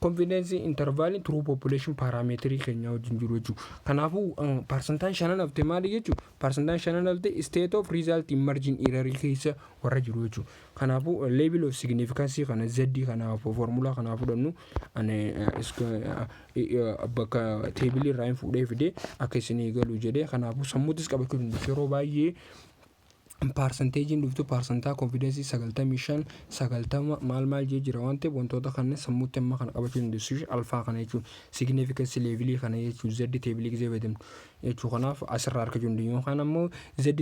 Confidence interval true population parameter keenya wajjin jiru jechuudha. Kanaafuu percentage shanan hafte maali jechuudha. Percentage shanan hafte state of result emerging error keessa warra jiru jechuudha. Kanaafuu level of significance kana z kanaafuu formula kana fudhannu bakka table irraa hin fuudhee fide akka isin galu jedhee kanaafuu sammuutis qabachuu dandeessu yeroo baay'ee percentage dhuftu percentage confidence 95 maal jira waan ta'eef wantoota kana sammuutti amma kana qabachuu dandeessu alfaa kana jechuun significance level kana jechuun z table gizee fayyadamnu jechuun kanaaf asirraa argachuu dandeenya yookaan ammoo z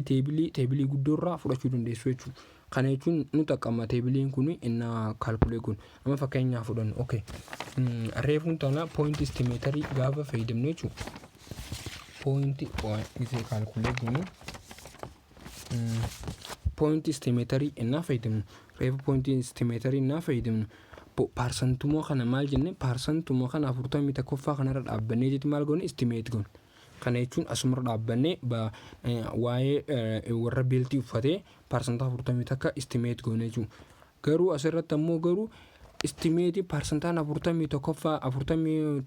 table guddoorraa fudhachuu dandeessu jechuun kana jechuun nu xaqqama table kun inna calculate kun amma fakkeenyaaf fudhannu okay reefuun tana point estimator gaafa fayyadamnu jechuun point gizee calculate kun point estimator inna fayyadamnu reefu point estimator inna fayyadamnu percentumo kana maal jenne percentumo kana 41 kanarra dhaabbannee jetti maal goone estimate goone kana jechuun asuma dhaabbannee waa'ee warra beeltii uffatee percentage 40 takka estimate goone jechuun garuu asirratti ammoo garuu estimate percentaan afurtamii tokkoffaa afurtamii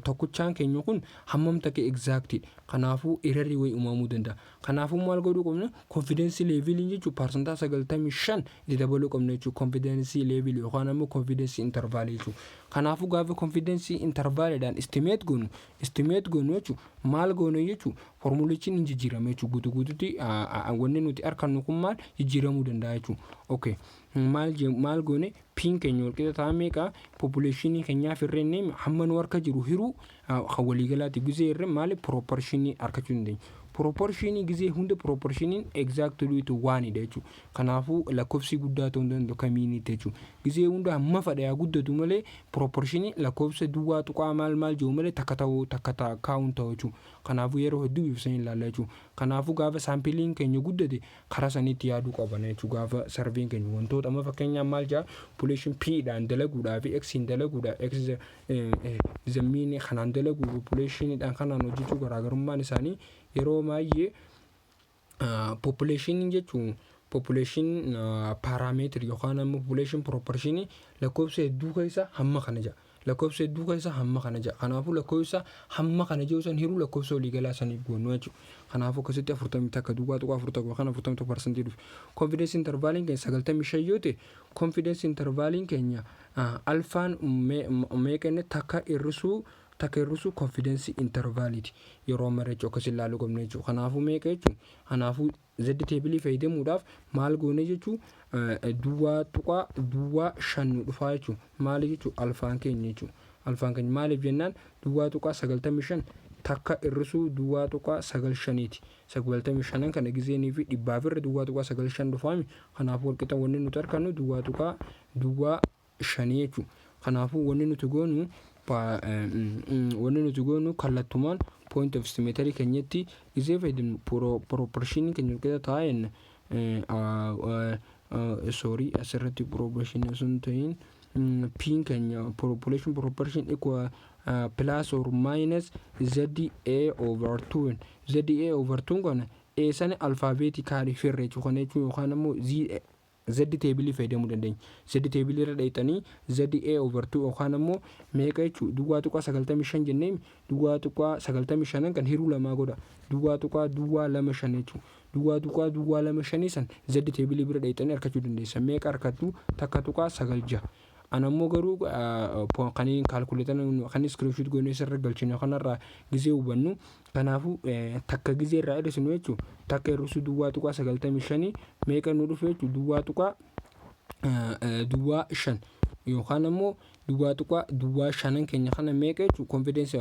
tokkochaan keenya kun hammam ta'e exactly kanaafuu errorri way uumamuu danda'a. Kanaafuu maal godhuu qabna confidence level jechuun percentaa 95 itti dabaluu qabna jechuun confidence level yookaan ammoo confidence interval jechuun. Kanaafuu gaafa confidence intervalidhaan estimate goonu jechuun maal goonu jechuun formulichiin hin jijjiirame jechuun guutuutti wanni nuti argannu kun maal jijjiiramuu danda'a jechuun. Okay. maal goone piin keenya walqixa ta'aa meeqa populationii keenyaaf irreen hamma nu harka jiru hiruu waliigalaatti gizee irreen maali proportionii argachuu dandeenya. Proportionii gizee hunda proportioniin exactly to one dha jechuudha. Kanaafuu lakkoofsi guddaa ta'uu danda'u kamiiniti jechuudha. Gizee hunda hamma fadhaa guddatu malee proportionii lakkoofsa duwwaa tuqaa maal jiru malee takka kaa'uun ta'u jechuudha. Kanaafuu yeroo hedduu ibsanii ilaalla jechuudha. Kanaafuu gaafa saampiliin keenya guddate karaa saniitti yaaduu qabna jechuudha. Gaafa sarveen keenya wantoota amma fakkeenyaaf maal jaa population p dhaan dalaguudhaa fi x hin dalaguudhaa x zammiin kanaan dalagu populationiidhaan kanaan hojjechuu garaagarummaan isaanii yeroo baay'ee population jechuun population parameter yookaan ammoo population proportion lakkoofsa hedduu keessa hamma kana jira. Lakkoofsa hedduu keessa hamma kana jira. Kanaafuu lakkoofsa hamma kana jiru san hiruu lakkoofsa waliigalaa saniif goonuu jechuudha. Kanaafuu akkasitti 40 takka duwwaa tuqaa 40 kana 40% dhufu. Confidence intervaliin keenya 95 yoo ta'e confidence intervaliin keenya alfaan meeqanne takka irrisuu confidence intervaliti yeroo mareechu akkasi ilaaluu qabna jechuudha. Kanaafuu meeqa jechuudha. Kanaafuu z table fayyadamuudhaaf maal goone jechuudha. Duwwaa tuqaa duwwaa 5 dhufaa jechuudha. Maali jechuudha alfaan keenya jechuudha. Alfaan keenya maaliif jennaan duwwaa tuqaa 95 takka irrisuu duwwaa tuqaa 95ti. 95 kana gizeenii fi dhibbaaf irra duwwaa tuqaa 95 dhufaami. Kanaafuu walqixa wanni nuti argannu duwwaa tuqaa duwwaa 5 jechuudha. Kanaafuu wanni nuti goonu kallattumaan point of symmetry keenyatti gizee fayyadamnu proportion keenya walqixa taa'een asirratti proportion sun ta'in piin keenya population proportion equal plus or minus ZA over 2 ZA over 2 kana sana alphabetically firree kana jechuun yookaan ammoo Z table fayyadamuu dandeenya. Z table irra dheetanii ZA over 2 yookaan ammoo meeqa jechuudha duwwaa tuqaa 95 jennee duwwaa tuqaa 95 kan hiruu lamaa godha duwwaa tuqaa duwwaa 25 jechuudha. Duwwaa tuqaa duwwaa 25 san Z table bira dheetanii argachuu dandeessa. Meeqa argattu takka tuqaa 96. Anammoo garuu kan calculate kan screenshot goonee sirra galchine kanarraa gizee hubannu. Kanaafuu takka gizee irraa hir'isnu jechuudha. Takka hir'isuu duwwaa tuqaa 95 meeqa nu dhufe jechuudha duwwaa tuqaa duwwaa 5 yookaan ammoo duwwaa tuqaa duwwaa 5 keenya kana meeqa jechuudha confidence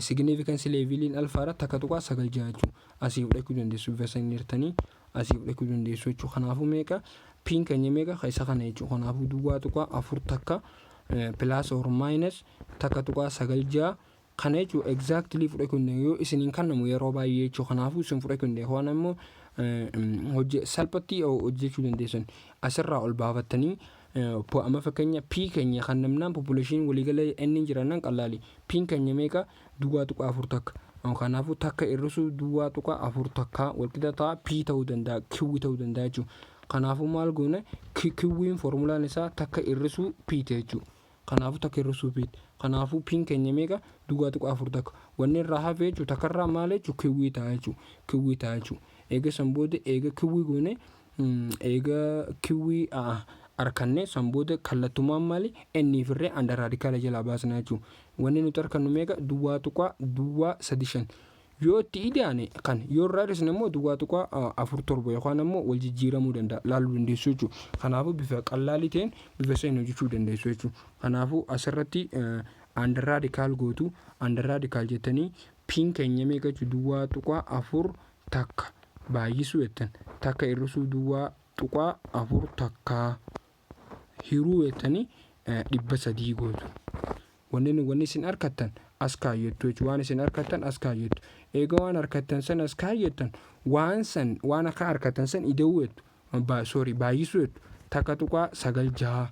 significance levelin alfaara takka tuqaa 9 jechuudha. Asii fudhachuu dandeessu versan hirtanii asii fudhachuu dandeessu jechuudha. Kanaafuu meeqa piin keenya meeqa isa kana jechuudha. Kanaafuu duwwaa tuqaa 4 takka plus or minus takka tuqaa 9 kana jechuudha exactly fudhachuu dandeessu yoo isiniin kannamu yeroo baay'ee jechuudha. Kanaafuu isin fudhachuu dandeessu waan ammoo salphatti hojjechuu dandeessan asirraa ol baafattanii amma fakkeenya p keenya kan namnaan population waliigala inni jiran qallaali piin keenya meeqa duwwaa tuqaa 4 takka. Kanaafuu takka irrisuu duwwaa tuqaa 4 takka walqixa ta'a p ta'uu danda'a q ta'uu danda'a jechuudha. Kanaafuu maal goone qwiin formulaan isaa takka irrisuu p jechuudha. Kanaafuu takka irrisuu p. Kanaafuu piin keenya meeqa duwwaa tuqaa 4 takka. Wanni irraa hafe jechuudha takkarraa maal jechuudha qwii ta'a jechuudha. Eega sanbooda eega qwii goone eega qwii arkanne sanbooda kallattumaan maali inni firree under radical jalaa baasna jechuudha. Wanni nuti arkannu meeqa duwwaa tuqaa duwwaa 35 yoo itti idaane kan yoo irraa hir'isne immoo duwwaa tuqaa 47 yookaan ammoo wal jijjiiramuu danda'a laaluu dandeessu jechuudha. Kanaafuu bifa qallaalii ta'een bifa seen hojjechuu dandeessu jechuudha. Kanaafuu asirratti under radical gootu under radical jettanii piin keenya meeqa jechuudha duwwaa tuqaa 4 takka baay'isuu jettan takka irrisuu duwwaa tuqaa 4 takka hiruu jettanii 300 gootu. Wanni isin argattan as kaayyattu jechuudha. Waan isin argattan as kaayyattu. Eega waan argattan san as kaayyattan waan akka argattan san ida'uu jettu baay'isuu jettu takka tuqaa 9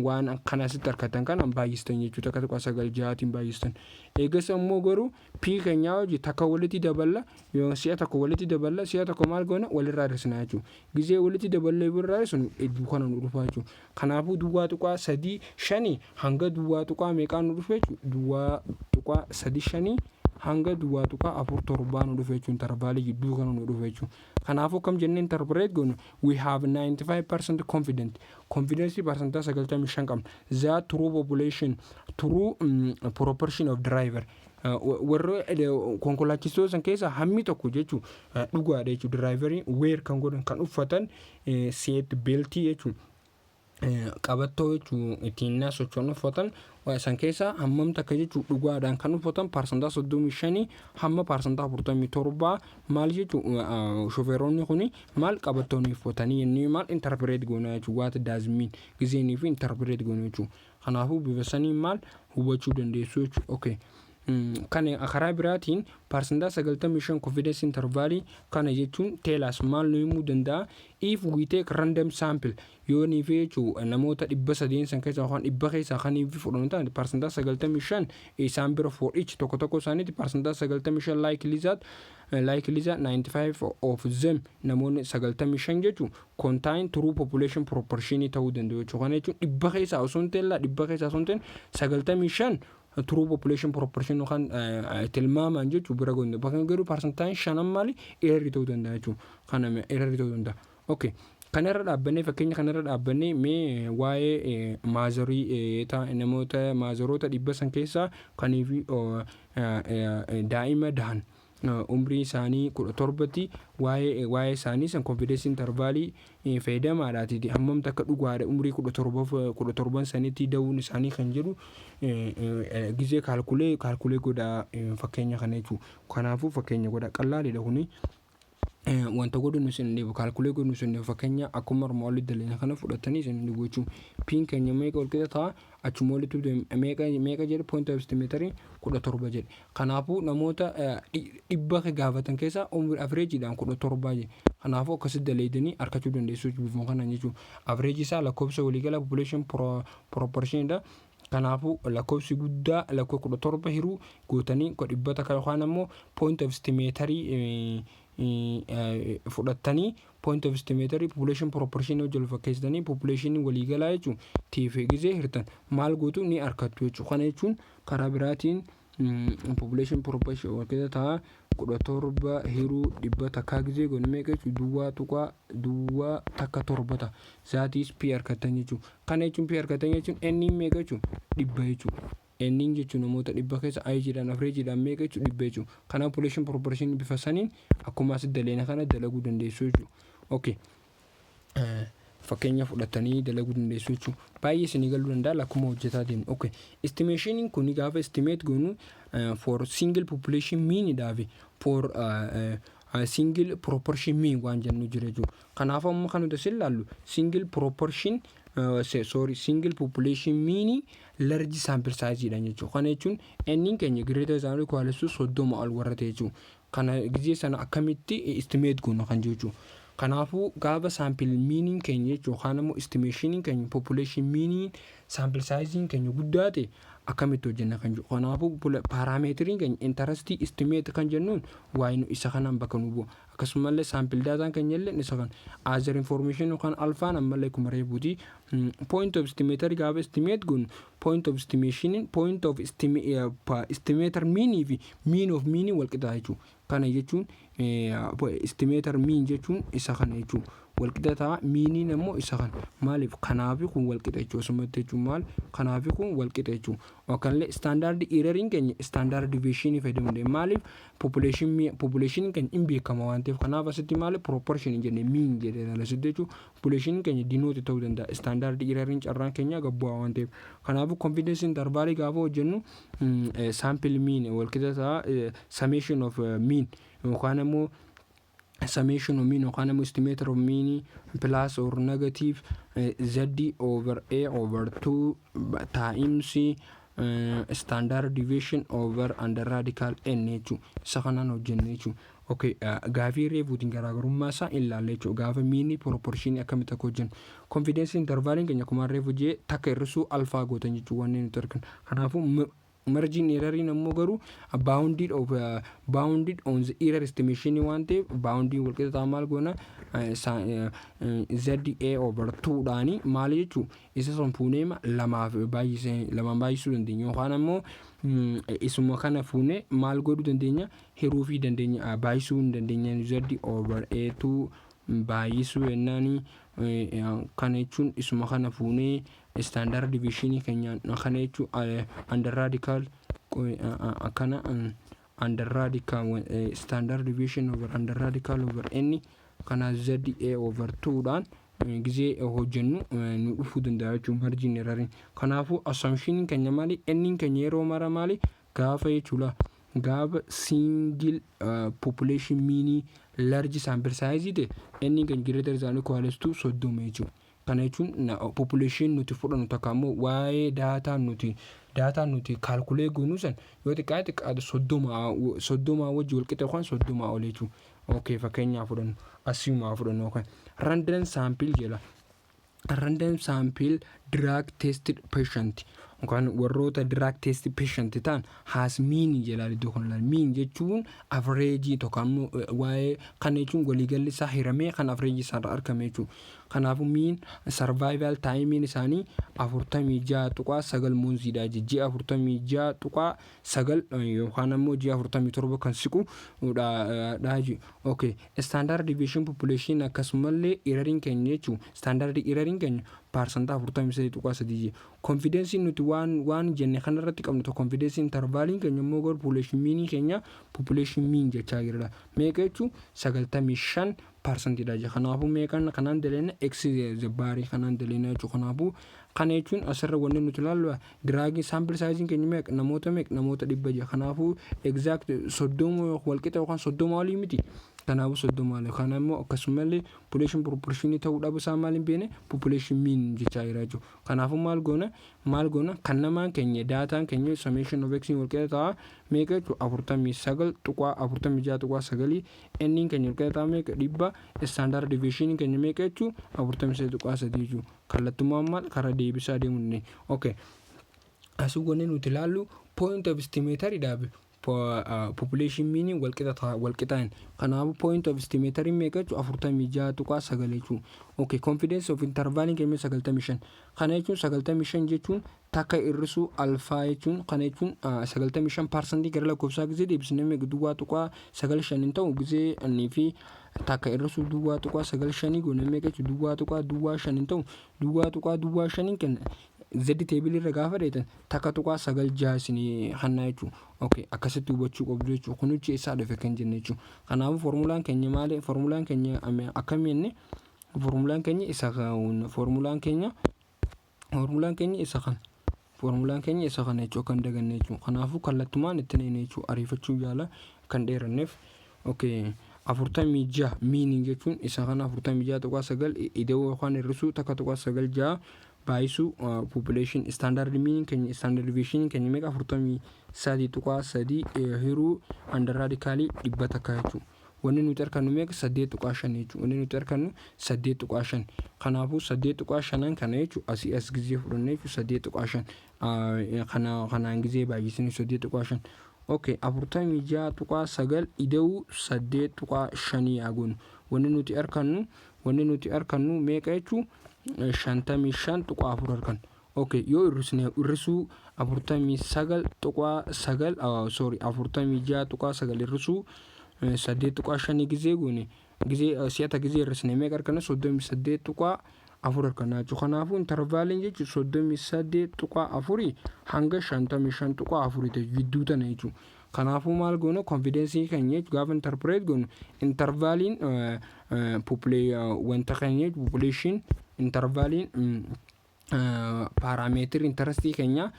waan kana asitti harkatan kan baay'istan jechuudha. Takka tuqaa sagal ja'aatiin baay'istan. Eegas immoo garuu p keenyaa hojii takka walitti daballa yoo si'a tokko walitti daballa si'a tokko maal goona walirraa hir'isna jechuudha. Gizee walitti daballee birraa sun hedduu kana nu dhufa jechuudha. Kanaafuu duwwaa tuqaa 3 5 hanga duwwaa tuqaa meeqaan nu dhufe jechuudha. Duwwaa tuqaa 3 5 hanga duwwaa tuqaa 4 7 nu dhufe jechuudha. Intervaalii gidduu kana nu dhufe jechuudha. Kanaafuu kam jennee interpret goonu we have 95% confidence percentage 95 qabna. That true population true proportion of driver warra konkolaachistoota san keessa hammi tokko jechuun dhugaadha jechuudha. Driverii wear kan godhan kan uffatan seat beltii jechuun qabattoo jechuun ittiin socho'an uffatan san keessa hammam takka jechuun dhugaadhaan kan uffatan parsantaa 35 hamma parsantaa 47 maal jechuun shofeeronni kuni maal qabattoonni uffatanii inni maal interpret goona jechuun what does mean gizeenii fi interpret goona jechuun. Kanaafuu bifasanii maal hubachuu dandeessu jechuudha. Okay. Kan karaa biraatiin parsantaa 95 confidence interval kana jechuun teelaas maal nu himuu danda'a if we take random sample yoo ni fi jechuun namoota 300 san keessaa waan 100 keessaa kan fi fudhannu ta'an parsantaa 95 isaan bira for each tokko isaaniitti parsantaa 95 likely that 95 of them namoonni 95 jechuun contain true population proportion ta'uu danda'u jechuudha. Kana jechuun 100 keessaa osoo hin teellaa 100 keessaa osoo hin teen 95 true population proportion kan tilmaamaan jechuun bira goonde bakka garuu parsantaan 5 maali eerri ta'uu danda'a jechuudha. Kana eerri ta'uu danda'a. Okay. Kanarra dhaabbannee fakkeenya kanarra dhaabbannee mee waa'ee maazarii namoota maazaroota 100 san keessaa kaniif daa'ima dahan umrii isaanii 17 waa'ee isaanii san confidence intervalii fayyadamaadhaati hammam takka dhugaadha umrii 17 sanitti da'uun isaanii kan jedhu gizee kaalkulee godhaa fakkeenya kana jechuudha. Kanaafuu fakkeenya godhaa qallaaliidha kuni. Wanta godhu nu sin dhibu kaalkulee godhu nu sin dhibu fakkeenya akkuma armoolii daleena kana fudhatanii sin dhibu jechuun piin keenya meeqa ol qixa ta'a achuma walitti meeqa jedhe point of estimaterii 17 jedhe. Kanaafuu namoota 100 gaafatan keessaa umrii average-dhaan 17 jedhe. Kanaafuu akkasitti daleedanii argachuu dandeessu jechuudha kana jechuudha. Average isaa lakkoofsa waliigala population proportion-dha. Kanaafuu lakkoofsi guddaa lakkoofsa 17 hiruu gootanii 100 takka yookaan ammoo point of estimaterii fudhatanii point of estimaterii population proportion hojii fakkeessanii population waliigalaa jechuun tiifee gizee hirtan maal gootu ni argattu jechuudha. Kana jechuun karaa biraatiin population proportion walkeessa ta'a 17 hiruu 100 takka gizee goone meeqa jechuudha duwwaa takka 7 zaatis p argatan jechuudha. Kana jechuun p argatan jechuun n meeqa jechuudha 100 jechuudha. N jechuun namoota 100 keessa average-dhaan average-dhaan meeqa jechuudha 100 jechuudha. Kana population proportion bifa saniin akkuma as daleena kana dalaguu dandeessu jechuudha. Okay. Fakkeenya fudhatanii dalaguu dandeessu jechuudha. Baay'ee isinii galuu danda'a akkuma hojjetaa deemu. Okay. Estimation kun gaafa estimate goonu for single population mean dhaabe for single proportion mean waan jennu jira jechuudha. Kanaaf amma kan nuti ilaallu single proportion single population mean large sample size dhaan jechuudha. Kana jechuun n keenya greater than or equal to 30 ol warra ta'e jechuudha. Kana gizee sana akkamitti estimate goonu kan jechuudha. Kanaafuu gaafa sample meaning keenya jechuudha. Kana immoo estimation keenya population meaning sample size keenya guddaa ta'e akkamitti hojjenna kan jechuudha. Kanaafuu parameteriin keenya interest estimate kan jennuun waa'ee isa kanaan bakka nu bu'a. Akkasumallee sample data keenya illee isa kan as information yookaan alphaan ammallee kuma reebuuti point of estimator gaafa estimate goonu point of estimation point of estimator mean fi mean of mean wal qixa jechuudha. Kana jechuun estimator mean jechuun isa kana jechuudha. Wal qixa ta'a mean immoo isa kana maaliif kanaafi kun wal qixa jechuudha. Sumatti jechuun maal kanaafi kun wal qixa jechuudha. Akkanillee standard erroring keenya standard deviation fayyadamuu maaliif population keenya hin beekama waan ta'eef kanaaf asitti maaliif proportion jennee mean jedhee dalasitti jechuudha. Population keenya denote ta'uu danda'a. Standard erroring carraan keenya gabbu'aa waan ta'eef kanaaf confidence interval gaafa hojjennu sample mean wal qixa ta'a summation of mean yookaan immoo summation of mean yookaan immoo estimator of mean plus or negative z over a over 2 times standard deviation over under radical n jechuudha. Isa kanaan hojjennu jechuudha. Okay, gaafii reefuutiin garaagarummaa isaa ilaalle jechuudha. Gaafa miini proportionii akkamitti akka hojjennu. Confidence intervaliin keenya akkuma reefu jee takka hir'isuu alfaa gootan jechuudha waan nuti arginu. Kanaafuu margin erroriin ammoo garuu bounded on the error estimation waan ta'eef bounding walqixa ta'a maal goona ZA over 2 dhaani maal jechuudha isa son fuuneema lamaan baay'isuu dandeenya yookaan ammoo isuma kana fuune maal godhuu dandeenya hiruu fi dandeenya baay'isuu hin dandeenya Z over A2 baay'isuu jennaani kana jechuun isuma kana fuunee standard deviation keenya kana jechuun under radical kana under radical standard deviation over under radical over n kana ZA over 2 dhaan gizee hojjennu nu dhufuu danda'a jechuun margin error. Kanaafuu assumption keenya maali n keenya yeroo mara maali gaafa jechuudha gaafa single population mean large sample size ite n keenya greater than or equal to 30 jechuudha. Kana jechuun population nuti fudhannu takka ammoo waa'ee daataa nuti calculate goonu san yoo xiqqaate 30 wajji wal qixa yookaan 30 ol jechuudha. Okay, fakkeenyaaf fudhannu assume fudhannu yookaan random sample jedha. Random sample drug tested patient yookaan warroota drug tested patient ta'an has mean jedha iddoo kanatti. Mean jechuun average tokko waa'ee kana jechuun waliigalli isaa hiramee kan average isaa argame jechuudha. Kanaafuu mean survival time isaanii 46.9 muunziidha jijjii 46.9 yookaan ammoo ji'a 47 kan siqu dhaaji. Okay, standard deviation population akkasumallee erroring keenya jechuun standard erroring keenya percent 43.3. Confidence nuti waan jenne kanarratti qabnu to confidence intervalin keenya immoo gor population mean keenya population mean jechaa jirra. Meeqa jechuun 95% dha. Kanaafuu meeqan kanaan daleena x baarii kanaan daleena jechuudha. Kanaafuu kana jechuun asirra wanni nuti ilaallu drug sample size keenya meeqa namoota 100 kanaafuu exact 30 wal qixa yookaan 30 olii miti. Kanaafuu 30 olii kana immoo akkasumallee population proportion ta'uu dhabu isaa maaliin beene population mean jechaa jira jechuudha. Kanaafuu maal goona kan namaan keenya daataan keenya summation of x wal qixa ta'a meeqa jechuudha 49.46.9 n keenya wal qixa ta'a meeqa dhibba standard deviation keenya meeqa jechuudha 43.3 jechuudha. Kallattumaan maal karaa deebisaa deemuun okay asuu wanni nuti ilaallu point of estimatory dhaabe population mean wal qixaan. Kanaafuu point of estimatory meeqa jechuudha 46.9 jechuudha. Okay, confidence of interval keenya 95. Kana jechuun 95 jechuun takka hir'isuu alfaa jechuun kana jechuun 95% gara lakkoofsaa gizee deebisnee meeqa duwwaa tuqaa 95 ta'u gizee annii fi takka hir'isuu duwwaa tuqaa 95 goone meeqa jechuudha duwwaa tuqaa 5 ta'u duwwaa tuqaa 5 kenna Z table irra gaafa deetan takka tuqaa 9 isinii hannaa jechuudha. Okay, akkasitti hubachuu qabdu jechuudha. Kunuchi isaa dhufe kan jenne jechuudha. Kanaafuu formulaan keenya maali? Formulaan keenya akkamiin formulaan keenya isa kan formulaan keenya isa kan jechuudha kan daganne jechuudha. Kanaafuu kallattumaan itti neene jechuudha. Ariifachuu yaala kan dheeranneef. Okay, 46 meaning jechuun isa kana 46.9 ida'uu yookaan hir'isuu takka tuqaa 9 baay'isuu population standard mean keenya standard deviation keenya meeqa 43.3 hiruu under radically dhibba takka jechuudha. Wanni nuti argannu meeqa 8.5 jechuudha. Wanni nuti argannu 8.5. Kanaafuu 8.5 kana jechuudha as gizee fudhannee jechuudha 8.5 kanaan gizee baay'isanii 8.5. Okay, 46.9 ida'uu 8.5 agoon. Wanni nuti argannu meeqa jechuudha 55.4 argan. Okay, yoo irrisuu 49.9 sorry 46.9 irrisuu 8.5 gizee goone gizee si'ata gizee irrisnee meeqa arganna 38.4 arganna jechuudha. Kanaafuu intervalin jechuudha 38.4 hanga 55.4 ta'e gidduu tana jechuudha. Kanaafuu maal goona confidence keenya gaafa interpret goonu intervalin wanta keenya population intervalin parameter interest keenya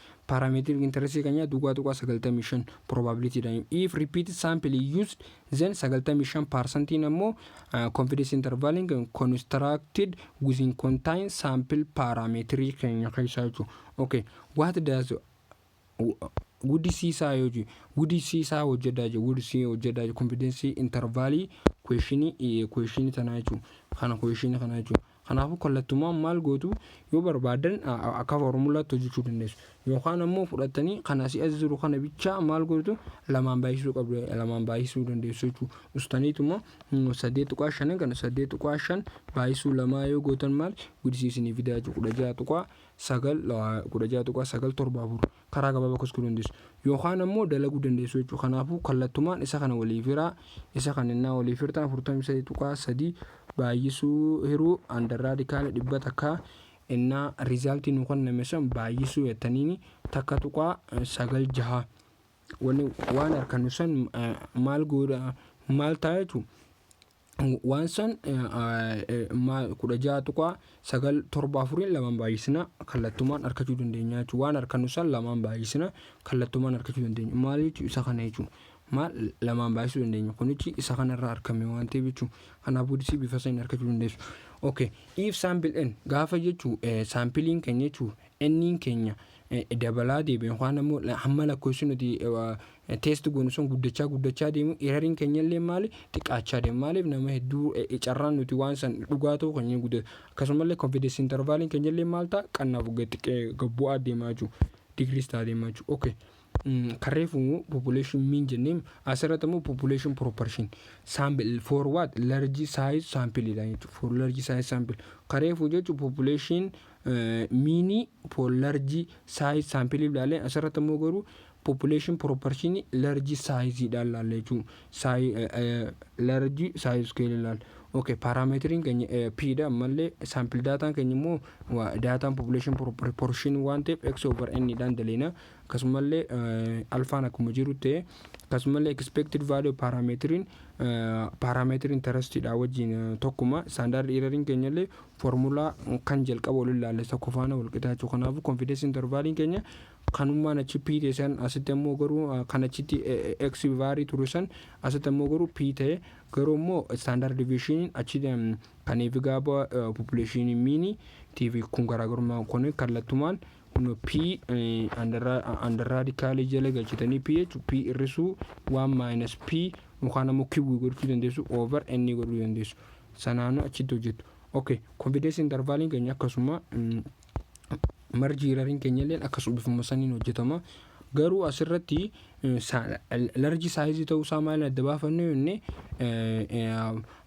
duwwaa tuqaa 95 probability dha. If repeated sample used then 95% ammoo confidence interval constructed within contain sample parameter keenya keessa jechuudha. Okay, what does guddisiisaa yoo jiru guddisiisaa hojjedhaa jiru guddisii hojjedhaa jiru confidence interval question tanaa jechuudha. Kana question kana jechuudha. Kanaafuu kallattumaan maal gootu yoo barbaadan akka formulaatti hojjechuu dandeessu. Yookaan ammoo fudhatanii kana asii as jiru kana bicha maal gootu lamaan baay'isuu dandeessu jechuudha. Ustaniituma 8.5 kana 8.5 baay'isuu lamaa yoo gootan maal guddisiisanii fidaa jechuudha. 16.9 torba afur karaa gabaabaa gochuu dandeessu. Yookaan ammoo dalaguu dandeessu jechuudha. Kanaafuu kallattumaan isa kana waliif hiraa isa kana innaa waliif hirtan 43.3 baay'isuu hiruu under radical dhibba takka innaa result nu kenname san baay'isuu jettaniini takka tuqaa 9.6 waan harkanu san maal godha maal ta'a jechuudha. Waan san 16.9 lamaan baay'isna kallattumaan harkachuu dandeenya jechuudha. Waan harkanu san lamaan baay'isna kallattumaan harkachuu dandeenya. Maal jechuudha isa kana jechuudha. Maal lamaan baay'isuu dandeenya. Kunichi isa kanarraa harkame waan ta'eef jechuudha. Kanaafuu disii bifa sana harkachuu dandeessu. Okay, if sample n gaafa jechuudha sampiliin keenya jechuudha nniin keenya dabalaa deebiin waan ammoo hamma lakkoofsi nuti test goonu sun guddachaa deemu erroriin keenya illee maali xiqqaachaa deemu. Maaliif nama hedduu carraan nuti waan san dhugaa ta'uu keenya guddata. Akkasumallee confidence intervaliin keenya illee maal ta'a qannaaf gabbu'aa deemaa jiru digrii isaa deemaa jiru. Okay. Kareefu population mean jennee asirratti immoo population proportion sample for what large size sample dha jechuudha. For large size sample kareefu jechuudha population mean for large size sample ilaalee asirratti immoo garuu population proportion large size dha ilaalee jechuudha. Large size scale ilaale. Okay, parametering keenya p dha ammallee sample data keenya immoo data population proportion waan ta'eef x over n dhaan daleena. Akkasumallee alfaan akkuma jiru ta'e akkasumallee expected value parametering interest dha wajjin tokkuma standard erroring keenya illee formula kan jalqaba wal ilaalle tokko faana wal qixa jechuudha. Kanaafuu confidence intervalin keenya kanummaan achi p ta'e san asitti immoo garuu kan achitti x vary ture san asitti immoo garuu p ta'e garuu immoo standard deviation achi kan eegaaba population mean tv kun garaagarummaa kun kallattumaan p under radical jala galchitanii p jechuudha. P irrisuu 1 - p yookaan ammoo q godhuu dandeessu over n godhuu dandeessu. Sanaanu achitti hojjetu. Okay, confidence intervalin keenya akkasuma margi erroring keenya illee akkasuma bifuma saniin hojjetama. Garuu asirratti large size ta'uu isaa maal adda baafannu yennee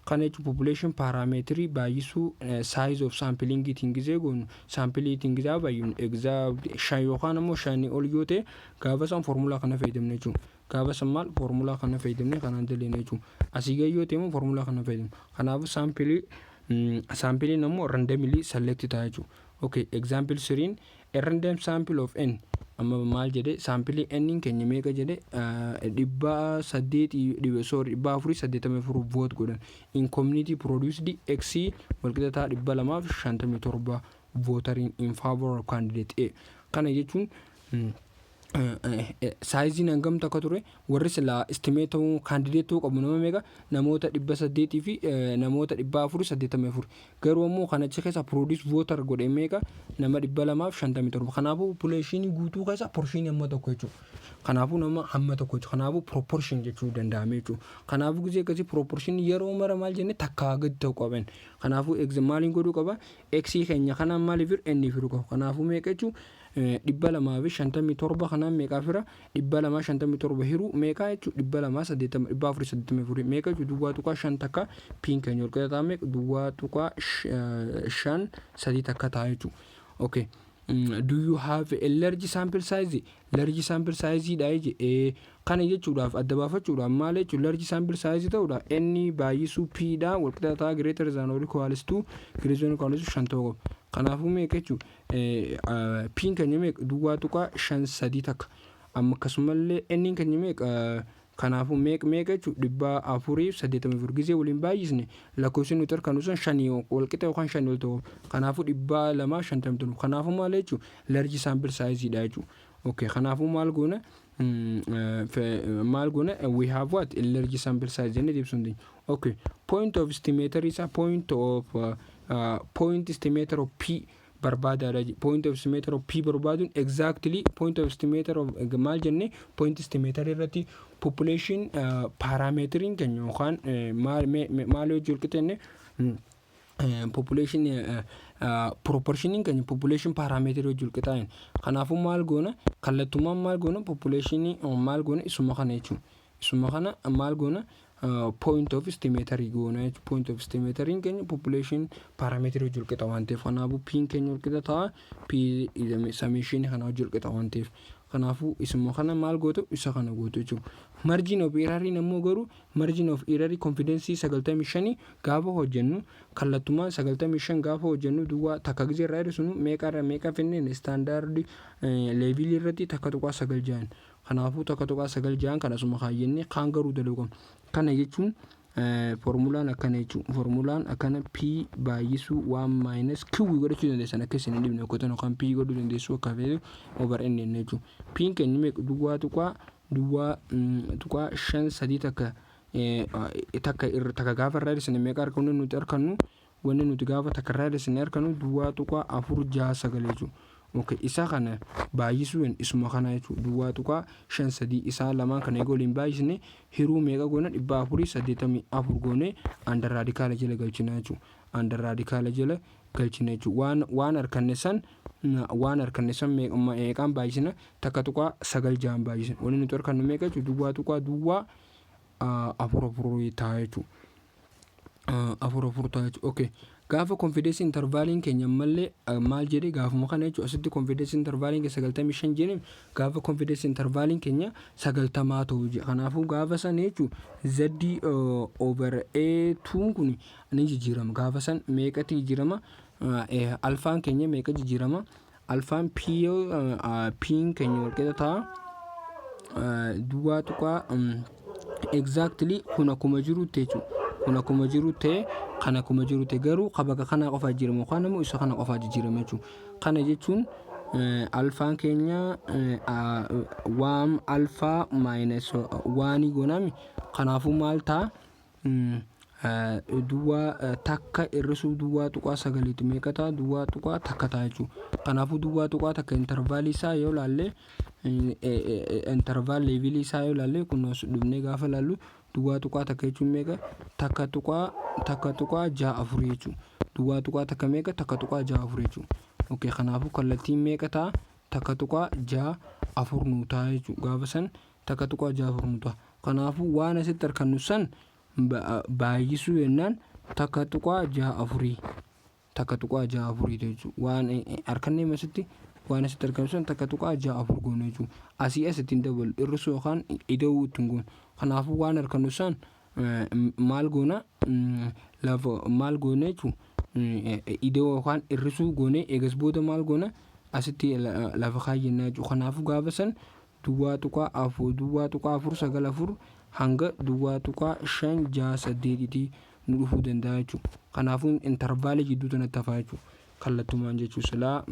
kana jechuun population parametrii baay'isuu size of sampling ittiin gizee goonu sample ittiin gizaa baay'inu exact shan yookaan ammoo shanii ol yoo ta'e gaafa san formula kana fayyadamne jechuudha. Gaafa san maal formula kana fayyadamne kanaan daleena jechuudha. Asii gayyoo ta'e immoo formula kana fayyadamu. Kanaafuu sampiliin ammoo randomly select ta'a jechuudha. Okay, example 3 a random sample of n amma maal jedhe sample n keenya meeqa jedhe 484 vote godhan in community produced x walqixa 257 voting in favor of candidate A. Kana jechuun size hangam takka ture warri sila estimate candidate qabu nama meeqa namoota 800 fi namoota 484 garuu ammoo kana achi keessa produce voter godhe meeqa nama 257. Kanaafuu population guutuu keessa portion amma tokko jechuudha. Kanaafuu nama hamma tokko jechuudha. Kanaafuu proportion jechuu danda'ame jechuudha. Kanaafuu gisee akkasii proportion yeroo mara maal jenne takkaa gadi ta'uu qaban. Kanaafuu maaliin godhuu qaba x keenya kanaan maaliif n firuu qaba. Kanaafuu meeqa jechuudha 257 kanaan meeqa fira 257 hiruu meeqa jechuudha 284 meeqa jechuudha duwwaa tuqaa 5 takka piin keenya ol qixataa meeqa duwwaa tuqaa 5 3 takka ta'a jechuudha. Okay. Do you have a large sample size? Large sample size dha jechuudha. Kana jechuudhaaf adda baafachuudhaaf maal jechuudha large sample size ta'uudha n baay'isuu p dha wal qixataa greater than or equals to greater than or equals to 5 ta'uu qaba. Kanaafuu meeqa jechuudha piin keenya meeqa duwwaa tuqaa 5 3 takka amma akkasumallee n keenya meeqa kanaafuu meeqa jechuudha 484 gisee waliin baay'isne lakkoofsi nuti arginu sun 5 wal qixa yookaan 5 ol ta'u. Kanaafuu 257. Kanaafuu maal jechuudha large sample size dha jechuudha. Okay, kanaafuu maal goona we have what a large sample size jenne deebisuun. Okay, point of estimator is a point estimator of p barbaadaadha. Point of estimator of p barbaaduun exactly point of estimator of maal jenne point estimator irratti population parameteriin keenya yookaan maal hojii qixenne population proportioning keenya population parameter hojii qixaa'in. Kanaafuu maal goona kallattumaan maal goona population maal goona isuma kana jechuudha. Isuma kana maal goona point of estimator goona jechuudha. Point of estimator keenya population parameter hojii qixaa waan ta'eef kanaafuu p keenya hojii qixaa ta'a p summation kana hojii qixaa waan ta'eef kanaafuu isuma kana maal gootu isa kana gootu jechuudha. Margin of error nammoo garuu margin of error confidence 95 gaafa hojjennu kallattumaan 95 gaafa hojjennu duwwaa takka gisee irraa hir'isnu meeqa fenneen standard level irratti takka tuqaa 9 jaan. Kanaafuu takka tuqaa 9 jaan kana suma kaayyenne kan garuu dalagam. Kana jechuun formulaan akkana jechuudha. Formulaan akkana p baay'isuu 1 minus q godhachuu dandeessan akka isin hin dhibne yookaan kan p godhuu dandeessu akka feetu over n jechuudha. P keenya meeqa duwwaa tuqaa 5 takka gaafa irraa hir'isne meeqa argannu nuti argannu wanni nuti gaafa takka irraa hir'isne argannu duwwaa tuqaa 4 6 9 jechuudha. Okay, isa kana baay'isuun isuma kana jechuudha. Duwwaa tuqaa 5 isaa lamaan kana eeguu waliin baay'isne hiruu meeqa goona 484 goone under radical jala galchina jechuudha. Under radical jala galchina jechuudha. Waan arkanne san meeqaan baay'isna takka tuqaa 9 jaan baay'isna. Wanni nuti argannu meeqa jechuudha duwwaa 4 ta'a jechuudha. 4 ta'a jechuudha. Okay. Gaafa confidence interval keenya malee maal jedhee gaafuma kana jechuudha. Asitti confidence interval keenya 95 jennee gaafa confidence interval keenya 90 ta'uu jira. Kanaafuu gaafa san jechuudha z over a2 kun ni jijjiirama. Gaafa san meeqatti jijjiirama? Alfaan keenya meeqa jijjiirama? Alfaan p keenya wal qixa ta'a duwwaa tuqaa exactly kun akkuma jiru jechuudha. Kun akkuma jiru ta'e kana akkuma jiru ta'e garuu qabaga kana qofa jijjiirama yookaan immoo isa kana qofa jijjiirama jechuudha. Kana jechuun alfaan keenya 1 alpha minus 1 goonami. Kanaafuu maal ta'a duwwaa takka hir'isuu duwwaa tuqaa 9 meeqa ta'a duwwaa tuqaa takka ta'a jechuudha. Kanaafuu duwwaa tuqaa takka interval isaa yoo laalle interval level isaa yoo laalle kun dhumne gaafa laallu duwwaa tuqaa takka jechuun meeqa takka tuqaa 6 jechuudha. Duwwaa tuqaa takka meeqa takka tuqaa 6 jechuudha. Okay, kanaafuu kallattiin meeqa ta'a takka tuqaa 6 nu ta'a jechuudha. Gaafa san takka tuqaa 6 nu ta'a. Kanaafuu waan asitti argannu san baay'isuu yennaan takka tuqaa 6 takka tuqaa 6 jechuudha. Waan argannee masitti waan asitti argamu san takka tuqaa 6 goone jechuudha. Asii asitti hin dabalu hir'isuu yookaan ida'uu ittiin goone. Kanaafuu waan argannu san maal goona lafa maal goone jechuudha. Ida'uu yookaan hir'isuu goone eegas booda maal goona asitti lafa kaayyannaa jechuudha. Kanaafuu gaafa san duwwaa tuqaa 4 9 4 hanga duwwaa tuqaa 5 6 8 nu dhufuu danda'a jechuudha. Kanaafuu intervaala jidduu tanatti hafaa jechuudha. Kallattumaan jechuudha. Silaa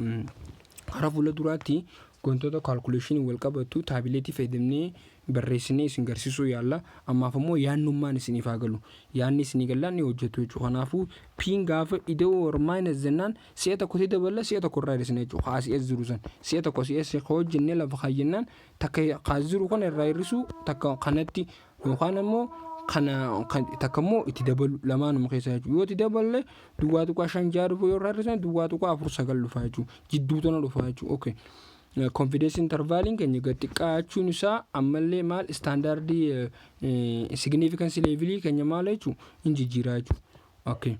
karaa fuula duraatti wantoota calculation wal qabatu taabileetii fayyadamnee barreessinee isin garsiisuu yaalla. Ammaaf immoo yaannummaan isiniif haa galu. Yaanni isinii gallaan ni hojjetu jechuudha. Kanaafuu p gaafa ida'uu or minus jennaan si'a tokkotti dabala si'a tokko irraa hir'isna jechuudha. As jiru san si'a tokko hojjennee lafa kaayyannaan takka kaas jiru kana irraa hir'isuu takka kanatti yookaan immoo kana takka immoo itti dabalu lamaanuma keessaa jechuudha. Yoo itti daballe duwwaa tuqaa 5 6 dhufu yoo irraa hir'isan duwwaa tuqaa 4 9 dhufa jechuudha. Jidduu tana dhufa jechuudha. Okay. Confidence interval keenya gad xiqqaachuun isaa ammallee maal standard significance level keenya maal jechuudha hin jijjiiraa jechuudha. Okay.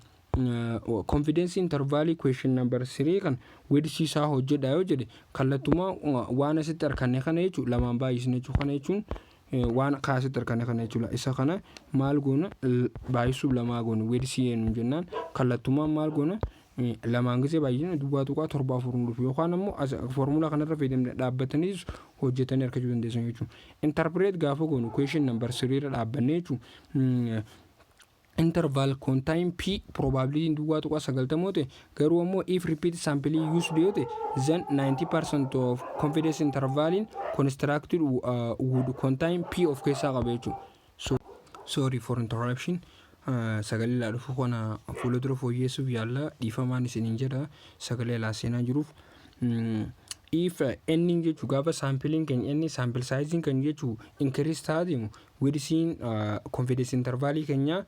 Confidence interval question number 3 kan wedsi isaa hojjedha yoo jedhe kallattumaa waan asitti arganne kana jechuudha lamaan baay'isne jechuudha. Kana jechuun waan kaasitti arganne kana jechuudha. Isa kana maal goona baay'isuu lamaa goona wedsi yenu jennaan kallattumaa maal goona lamaan gisee baay'isne duwwaa tuqaa 7 4 dhufu yookaan immoo formula kanarra fayyadamne dhaabbatanii hojjetanii argachuu dandeessan jechuudha. Interpret gaafa goonu question number 3 irra dhaabbanne jechuudha. Interval contain p probability duwwaa tuqaa 90 ta'e garuu immoo if repeat sample used yoo ta'e then 90% of confidence interval constructed would contain p of keessaa qaba jechuudha. So sorry for interruption. sagalee laa dhufu kana fuula dura fooyyeessuuf yaalla dhiifamaan isiniin jedha sagalee laa seenaa jiruuf. If ending jechuun gaafa saampiiliin keenya inni saampil saayiziin kan jechuun increase taasimu widisiin confidence intervalii keenya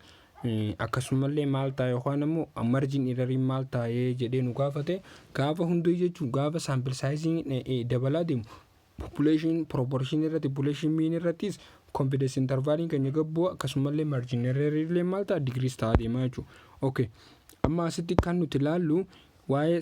akkasumallee maal ta'a yookaan immoo margin error maal ta'ee jedhee nu gaafate gaafa hunduu jechuun gaafa saampil saayiziin dabalaa deemu population proportion irratti population mean irrattis confidence intervalii keenya gabboo akkasumallee margin error illee maal ta'a degrees ta'a deemaa jechuudha. Okay, amma asitti kan nuti ilaallu waa'ee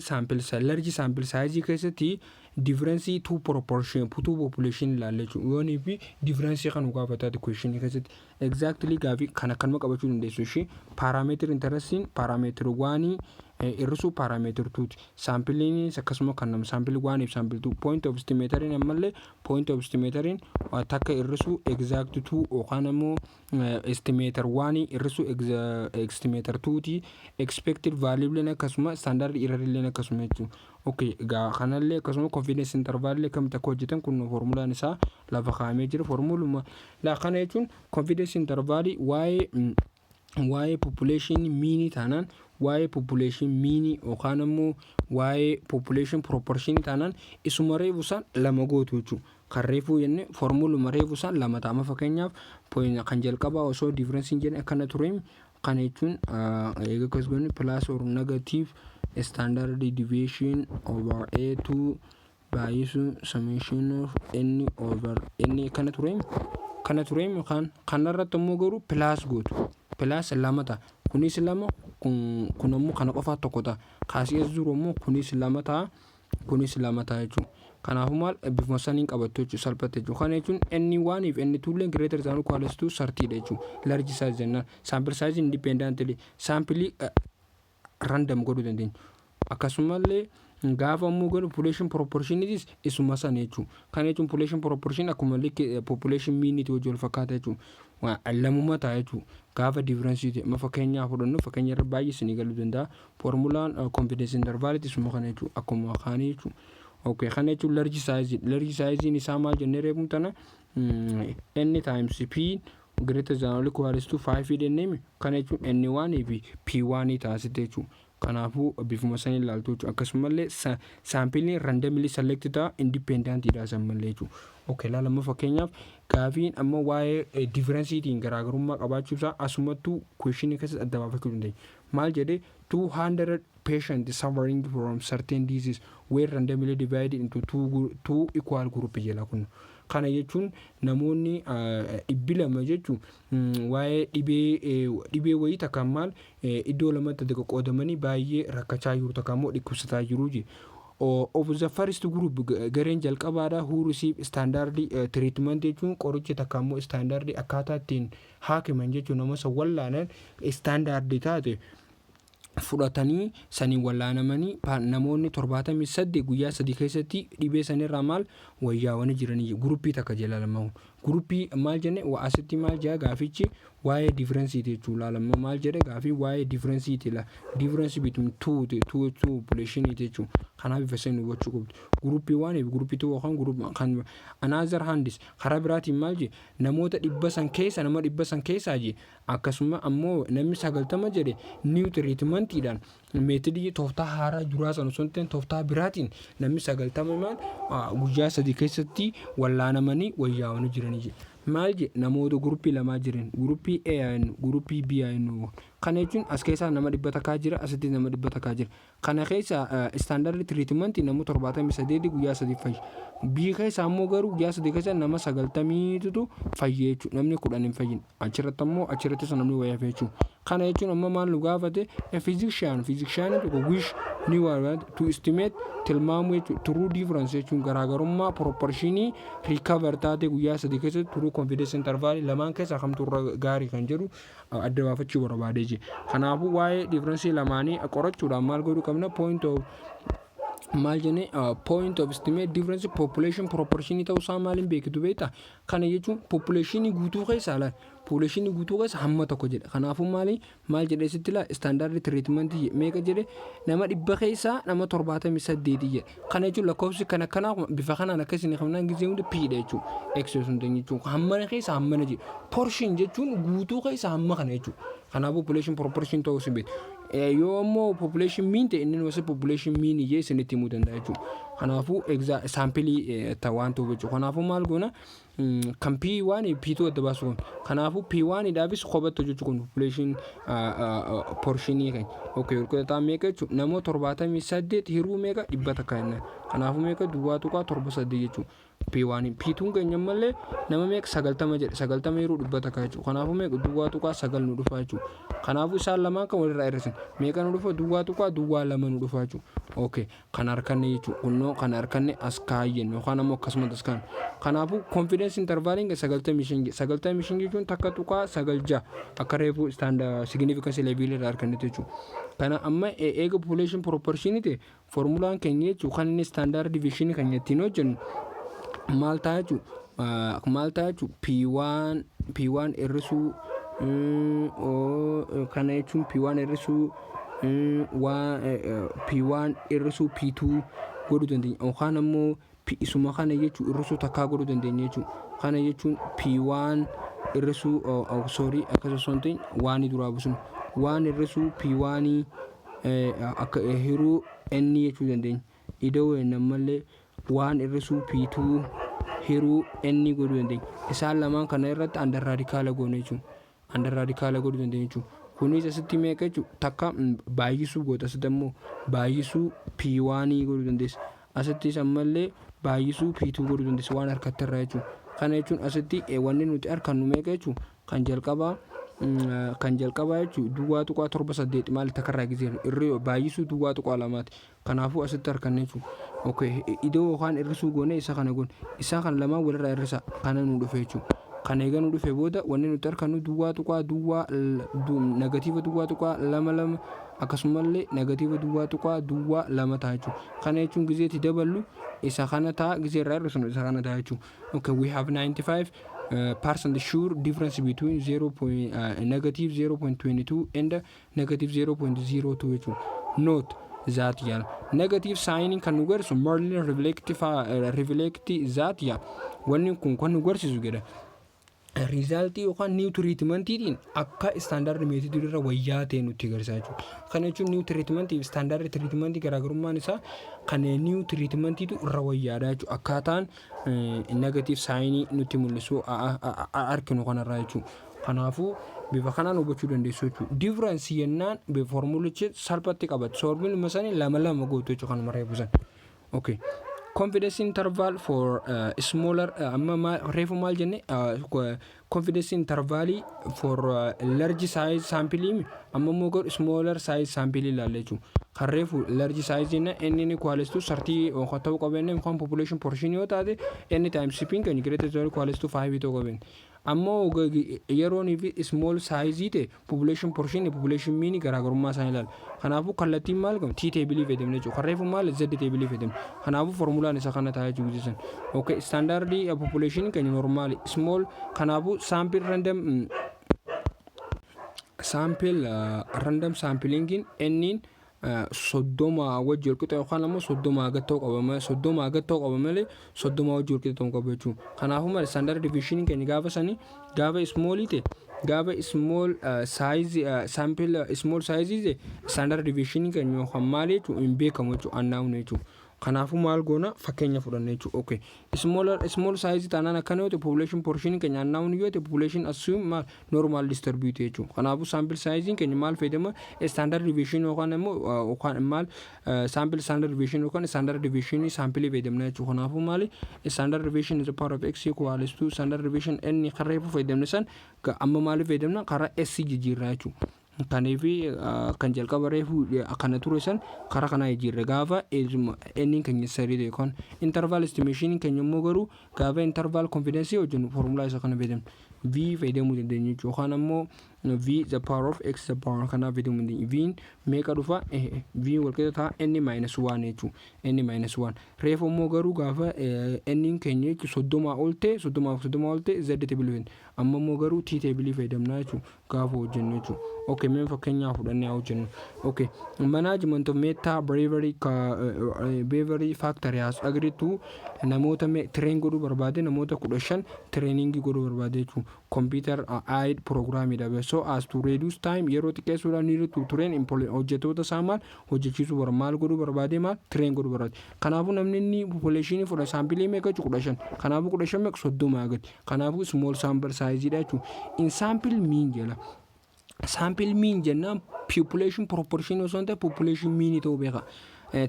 large sample size keessatti difference to proportion to population ilaalle jechuudha. Fi difference kan nu gaafataati question keessatti exactly gaafi kana kan qabachuu dandeessu ishee parameter interesting parameter 1 irrisu parameter 2 sampling akkasuma kan nam sample 1 if sample 2 point of estimator in amalle point of estimator in takka irrisu exact 2 yookaan immoo estimator 1 irrisu estimator 2 ti expected value leen akkasuma standard error leen akkasuma jechuudha. Okay, kanallee akkasuma confidence interval illee kam takka hojjetan kun formulaan isaa lafa kaa'amee jira formuluma la kana jechuun confidence interval waa'ee population mean taanaan waa'ee population mean yookaan immoo waa'ee population proportion taanaan isuma reefusan lama gootu jechuudha. Kan reefuu jenne formuluma reefusan lama taama fakkeenyaaf kan jalqabaa osoo difference jenne akkana ture kan jechuun eega kasgoonni plus or negative standard deviation over A2 by summation of n over n kana ture kan kanarratti immoo garuu plus gootu plus lamata kunis lama kun immoo kana qofa tokko ta'a kaasii zero immoo kunis lamata jechuudha. Kanaafuu maal bifuma saniin qabattu jechuudha salphate jechuudha. Kana jechuun n1 if n2 leen greater than or equal to 30 jechuudha. Large size jennaan sample size independently sample random godhuu dandeenya. Akkasumallee gaafa immoo godhu population proportionities isuma sana jechuudha. Kana jechuun population proportion akkuma population mean itti wajjin wal fakkaata jechuudha. Lamuma ta'a jechuudha. Gaafa difference ma fakkeenyaaf fudhannu fakkeenya irra baay'ee isinii galuu danda'a. Formulaan confidence interval isuma kana jechuudha akkuma kaanii jechuudha. Okay, kana jechuun large size isaa maal jennee reebuun tana n times p greater than or equal to 5 jennee kana jechuun n1 fi p1 taasite jechuudha. Kanaafuu bifuma sanii ilaaltu jechuudha. Akkasumallee saampiiliin randomly selected independent idhaasammallee jechuudha. Okay, laalama fakkeenyaaf gaafiin amma waa'ee differenceetiin garaagarummaa qabaachuusaa asumattuu question keessatti adda baafachuu dandeenya. Maal jedhee 200 patients suffering from certain disease were randomly divided into two equal group jala kun. Kana jechuun namoonni lama jechuun waa'ee dhibee wayii takka maal iddoo lamatti qoodamanii baay'ee rakkachaa jiru takka immoo dhukkubsataa jiru je. Of the first group gareen jalqabaadha who receive standard treatment jechuun qoricha takka immoo standard akkaataa ittiin haakiman jechuun namoota wallaanan standard taate fudhatanii sanii wallaanamanii namoonni 78 guyyaa 3 keessatti dhibee sanirraa maal wayyaawanii jiranii gruppii takka jala gruppii maal jenne waa asitti maal jaa gaafichi waa'ee difference jechuun laalama maal jedhe gaafii waa'ee difference la difference between two population jechuun kanaaf ifa sanii gochuu qabdu gruppii 1 fi gruppii 2 yookaan gruppii kan another handis karaa biraatiin maal je namoota 100 san keessa je akkasuma ammoo namni 90 jedhe new treatment idhaan meetodii tooftaa haaraa juraa san osoo hin tooftaa biraatiin namni 90 maal guyyaa 3 keessatti wallaanamanii wayyaawanii jiranii maal je namoota gruppii lamaa jiran gruppii A gruppii B kana jechuun as keessaa nama 100 takkaa jira asitti nama 100 takkaa jira kana keessa standard treatment nama 78 guyyaa 3 fayyi B keessaa ammoo garuu guyyaa 3 keessa nama 90tu fayyi jechuudha namni 10 hin fayyin achirratti namni wayyaa jechuudha. Kana jechuun amma maal nu gaafate physician tokko wish ni waa to estimate tilmaamu jechuudha true difference jechuun garaagarummaa proportionii recover taate guyyaa 3 keessatti true confidence interval lamaan keessaa kamtu gaarii kan jedhu adda baafachuu barbaadee je. Kanaafuu waa'ee difference lamaanii qorachuudhaan maal godhuu qabna point of estimate difference population proportion ta'uusaa maaliin beektu beektaa kana jechuun population guutuu keessa hamma tokko jedha. Kanaafuu maal jedhee sitti la standard treatment meeqa jedhe nama 100 keessaa nama 78 jedhe. Kana jechuun lakkoofsi kana bifa kanaan akkasiin qabnaan gisee hundi p dha jechuudha. X sun jechuun hamma keessa hamma jedhe portion jechuun guutuu keessa hamma kana jechuudha. kanaafuu population proportion ta'uu sibit yoo ammoo population mean ta'e inni wasa population mean ijee isinitti himuu danda'a jechuudha. Kanaafuu sample ta'aan ta'u jechuudha. Kanaafuu maal goona kan P1 P2 adda baasu kun kanaafuu P1 dhaabis qobattu jechuudha kun population portionii kan okay walqixxaa meeqa jechuudha namoota 78 hiruu meeqa 100 kan kanaafuu meeqa duwwaa tuqaa 78 jechuudha. P1 P2 keenya malee nama meeqa 90 jedhe 90 hiruu 100 kan jechuudha. Kanaafuu meeqa duwwaa tuqaa 9 nu dhufa jechuudha. Kanaafuu isaan lamaan kan walirraa hir'isan meeqa nu dhufa duwwaa tuqaa duwwaa 2 nu dhufa jechuudha. Okay kan harkanne jechuudha kunnoo kan harkanne as kaayyen yookaan ammoo akkasumas as kaan. Kanaafuu confidence intervalin 95 jechuun takka tuqaa 96 akka reefu standard significance level irraa harkannetti jechuudha. Kana amma eega population proportion ta'e formulaan keenya jechuudha kan inni standard deviation kan ittiin hojjennu maal ta'a jechuudha P1 irrisuu kana jechuun P1 irrisuu P1 irrisuu P2 godhuu dandeenya yookaan ammoo isuma kana jechuun irrisuu takkaa godhuu dandeenya jechuudha. Kana jechuun P1 irrisuu akkasumas waan duraa buusun waan irrisuu P1 akka hiruu n jechuu dandeenya. Ida'uu namallee waan irrisuu P2 hiruu n godhuu dandeenya. Isaan lamaan kana irratti under radical goone jechuudha. Under radical godhuu dandeenya jechuudha. Kunis asitti meeqa jechuudha takka baay'isuu goota asitti ammoo baay'isuu P1 godhuu dandeessa. Asitti ammallee baay'isuu P2 godhuu dandeessa waan harkatti irraa jechuudha. Kana jechuun asitti wanni nuti argannu meeqa jechuudha kan jalqabaa jechuudha duwwaa tuqaa 78 maal takkarraa gisee irri baay'isuu duwwaa tuqaa 2 kanaafuu asitti arganne jechuudha. Okay idoo yookaan irrisuu goone isa kana goone isa kan lamaan walirraa irrisa kana nu dhufe jechuudha. Kan eega nu dhufe booda wanni nuti argannu duwwaa tuqaa negatiiva duwwaa tuqaa 2 akkasumallee negatiiva duwwaa tuqaa 2 ta'a jechuudha. Kana jechuun gizeetti daballu isa kana ta'a gisee irraa irrisanu isa kana ta'a jechuudha. Okay we have 95% sure difference between negative 0.22 and negative 0.02 jechuudha. Note that negative sign kan nu garsu merely reflect that wanni kun kan nu garsiisu jedha. Result yookaan new treatmentiin akka standard method irra wayyaa ta'e nutti agarsiisa jechuudha. Kana jechuun new treatment fi standard treatment garaagarummaan isaa kan new treatmentiitu irra wayyaadha jechuudha. Akkaataan negative sign nutti mul'isu arginu kanarraa jechuudha. Kanaafuu bifa kanaan hubachuu dandeessu jechuudha. Difference yennaan bifa formulichi salphatti qabatu. Solving masani lama gootu jechuudha kan maree buusan. Okay. Confidence interval for smaller refu mal jenne confidence interval for large size sample amma mo smaller size sample ilaale jechuudha. Kan refu large size jenna n equals to 30 oo ta'uu qabenne kan population portion yoo taate n times p kan greater than or equals to 5 ta'uu qabenne. Ammoo yeroon fi small size te population portion population mean garaagarummaa isaan ilaala. Kanaafuu kallattiin maal qabu t table fayyadamne jechuudha. Kan reefu maal z table fayyadamne. Kanaafuu formulaan isa kana ta'a jechuudha. Okay standard population kan normal small kanaafuu sample random sampling n soddoma wajji walqixa yookaan ammoo soddoma agattoo qabama malee soddoma wajji walqixa ta'uu qaba jechuudha. Kanaafuu malee standard deviation keenya gaafa small ta'e gaafa small size sample small size standard deviation keenya yookaan maal jechuudha hin beekamu jechuudha annaa'uun jechuudha. Kanaafuu maal goona fakkeenya fudhanne jechuudha. Okay small size taanaan akkana yoo ta'e population portion keenya annaa'uun yoo ta'e population assume normal distribute jechuudha. Kanaafuu sample size keenya maal fayyadama standard deviation yookaan immoo maal sample standard deviation yookaan standard deviation sample fayyadamna jechuudha. Kanaafuu maali standard deviation is a power of x equals to standard deviation n karreefu fayyadamne san amma maal fayyadamna karaa s jijjiirraa jechuudha. Kanaafii kan jalqaba reefu akkana ture san karaa kana jijjiirre gaafa n keenya sirrii ta'e interval estimation keenya immoo garuu gaafa interval confidence hojjennu formula isa kana fayyadamna. V fayyadamuu dandeenya jechuudha. Yookaan ammoo V the power of x the power kana fayyadamuu dandeenya. V meeqa dhufa V walqixa ta'a n minus 1 jechuudha. N minus 1 reefu immoo garuu gaafa n keenya soddoma ol ta'e z table amma immoo garuu t table fayyadamna jechuudha gaafa hojjennu jechuudha. Okay mee fakkeenyaaf fudhannee hojjennu. Okay management of meta bravery factory has agreed to namoota train godhuu barbaade namoota 15 training godhuu barbaade jechuudha. Computer aid program idha so as to reduce time yeroo xiqqeessuudhaan ni to train hojjettoota isaa maal hojjechiisuu bara maal godhuu barbaade maal train godhuu barbaade kanaafuu namni inni population fudhata saampilii meeqa jechuudha 15 kanaafuu 15 meeqa 30 agati kanaafuu small sample size dha jechuudha in sample mean jala sample mean jennaan population proportion osoo hin ta'e population mean ta'uu beeka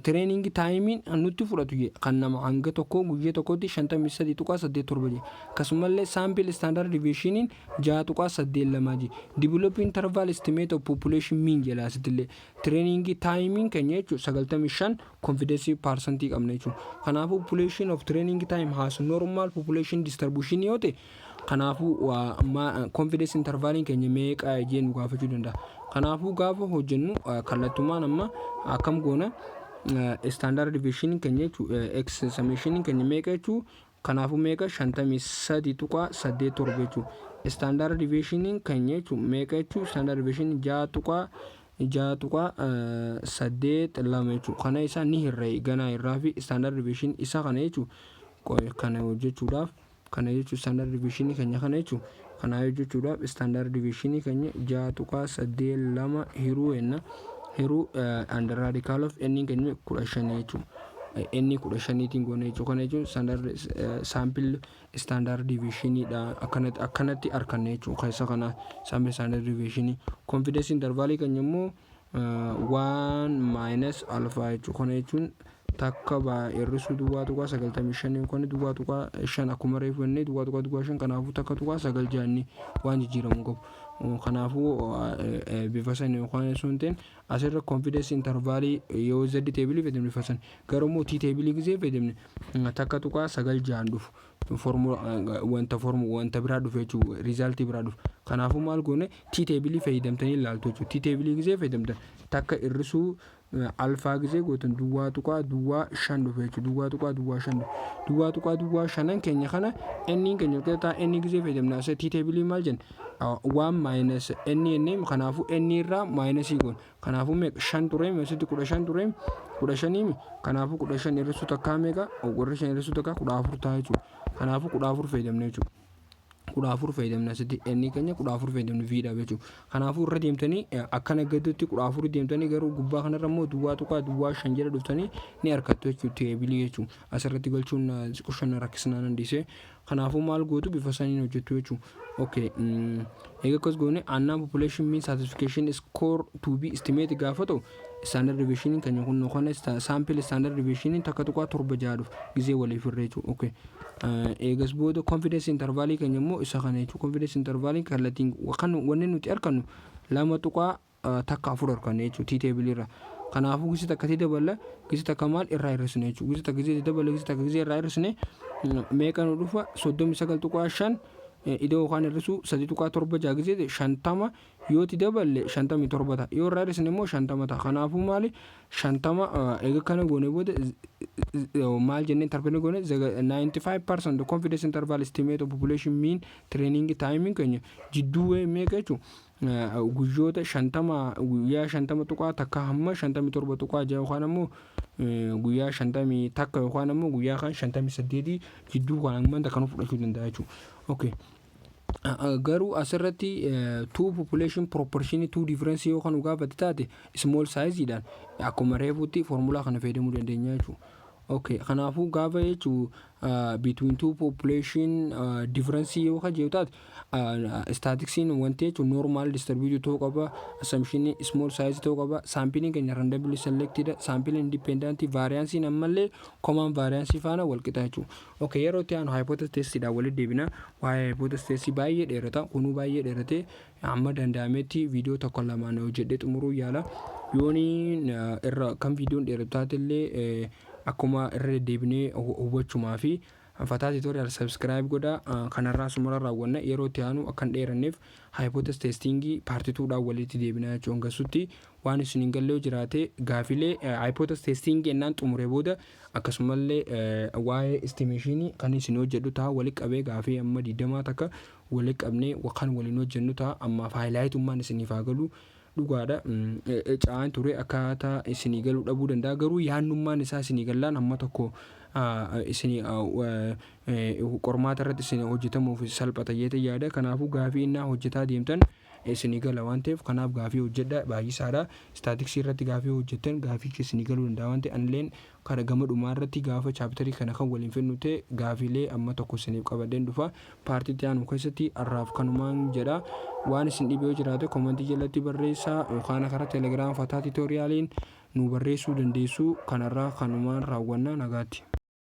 training time nutti fudhatu kan nama hanga tokko guyyaa tokkotti 53.87 akkasumallee sample standard deviation 6.82 develop interval estimate of population mean jala asitillee training time keenya jechuudha 95 confidence percent qabna jechuudha kanaafuu population of training time has normal population distribution yoo ta'e kanaafuu confidence interval keenya meeqa jennu gaafachuu danda'a kanaafuu gaafa hojjennu kallattumaan amma akkam goona standard deviation keenya x summation keenya meeqa jechuudha kanaafuu meeqa 53.87 jechuudha standard deviation keenya meeqa jechuudha standard deviation 6.82 jechuudha kana isaa ni hirree ganaa irraa fi standard deviation isaa kana jechuudha kana hojjechuudhaaf kana jechuudha standard deviation keenya kana jechuudha kana jechuudha standard deviation keenya 6.82 hiruu enna hiruu under radical of n keenya 15 jechuudha n 15 tiin goone jechuudha kana jechuudha standard sample standard deviation dha akkanatti arkanne jechuudha keessa kana sample standard deviation confidence interval keenya immoo 1 minus alpha jechuudha kana jechuudha takka ba irrisu duwwaa tuqaa 95 kon duwwaa tuqaa 5 akkuma reeffanne duwwaa tuqaa 5 kanaafuu takka tuqaa 9 jaanni waan jijjiiramu qabu kanaafuu bifa sana yookaan sunteen asirra confidence interval yoo z table fedemne fasan garumoo t table gisee fedemne takka tuqaa 9 jaan dhufu formula wanta biraa dhufu jechuudha result biraa dhufu kanaafuu maal goone t table fayyadamtanii ilaaltu jechuudha t table gisee fayyadamtan takka irrisu alpha gisee gootan duwwaa tuqaa duwwaa 5 dhufu jechuudha duwwaa tuqaa duwwaa 5 duwwaa tuqaa duwwaa 5 keenya kana n keenya keessa n gisee fayyadamna as t table maal jenna 1 minus n kanaafuu n irraa minus goon kanaafuu meeqa 5 ture meesitti 15 ture 15 kanaafuu 15 irrisu takka meeqa 15 irrisu takka 14 ta'a jechuudha kanaafuu 14 fayyadamna jechuudha 14 fayyadamna sitti n keenya 14 fayyadamna v dha jechuudha kanaafuu irra deemtanii akkana gaddutti 14 deemtanii garuu gubbaa kanarra immoo duwwaa tuqaa duwwaa 5 jedha dhuftanii ni harkattu jechuudha teebilii jechuudha asirratti galchuun qushanna rakkisnaan handisee kanaafuu maal gootu bifa saniin hojjettu jechuudha okay egaa akkas goone annaa population mean certification score to be estimate gaafa ta'u standard deviation keenya kun noqon sample standard deviation takka tuqaa 7 jaaduf gisee waliif irra jechuudha okay eegas booda confidence interval keenya immoo isa kana jechuudha confidence interval kallattiin kan wanni nuti argannu lama tuqaa takka 4 arganne jechuudha t table irra kanaafuu gisi takka dabala gisi takka maal irraa hir'isne jechuudha gisi takka gisi dabala gisi takka gisi irraa hir'isne meeqa nu dhufa 39.5 idoo kan hir'isu 3.7 jaagise 50 yoo ti daballe 57 ta'a yoo irraa hir'isne immoo 50 ta'a kanaafuu maali 50 eega kana goone booda maal jennee interpret goone 95% confidence interval estimate of population mean training timing keenya jidduu meeqa jechuudha guyyoota 50 guyyaa 50 tuqaa takka hamma 57 tuqaa jaa yookaan ammoo guyyaa 50 takka yookaan ammoo guyyaa kan 58 jidduu kan amman takka fudhachuu danda'a jechuudha okay garuu asirratti two population proportion two difference yoo kan gaafate taate small size dhaan akkuma reefutti formula kana fayyadamuu dandeenya jechuudha okay kanaafuu gaafa jechuudha between two population difference yoo kan jeetu taate statistics wanti jechuudha normal distributed ta'uu qaba assumption small size ta'uu qaba sampling keenya randomly selected sample independent variance ammallee common variance faana wal qixa jechuudha okay yeroo ta'an hypothesis test dhaan walitti deebina waa'ee hypothesis test baay'ee dheerata kunuu baay'ee dheerate amma danda'ametti viidiyoo tokko lamaan hojjedhee xumuruu yaala yooni irra kan viidiyoon dheeratu taatellee akkuma irra deebinee hubachumaa fi fataa tutorial subscribe godha kanarraa sumara raawwanna yeroo ta'anu akkan dheeranneef hypothesis testing part 2 dhaan walitti deebinaa jechuun gasutti waan isin gallee jiraate gaafilee hypothesis testing ennaan xumure booda akkasumallee waa'ee estimation kan isin hojjedhu ta'a walitti qabee gaafii amma 20 takka walitti qabnee kan waliin hojjennu ta'a amma highlight ummaan isiniif haa galu dhugaadha caan ture akkaataa isinii galuu dhabuu danda'a garuu yaannummaan isaa isinii gallaan amma tokko isinii qormaata irratti isinii hojjetamuuf salphata jedhee yaada. Kanaafuu gaafii innaa hojjetaa deemtan isinii gala waan ta'eef kanaaf gaafii hojjedha baay'isaadha. Staatiksii irratti gaafii hojjettan gaafii isinii galuu danda'a waan ta'eef anilleen kana gama dhumaa irratti gaafa chaaptarii kana kan waliin fennu ta'e gaafiilee amma tokko isiniif qabadeen dhufa. Paartii itti aanu keessatti har'aaf kanumaan jedha. Waan isin dhibee yoo jiraate koomentii jalatti barreessaa yookaan karaa teelegiraam fataa tiitooriyaaliin nu barreessuu dandeessu. Kanarraa kanumaan raawwanna nagaatti.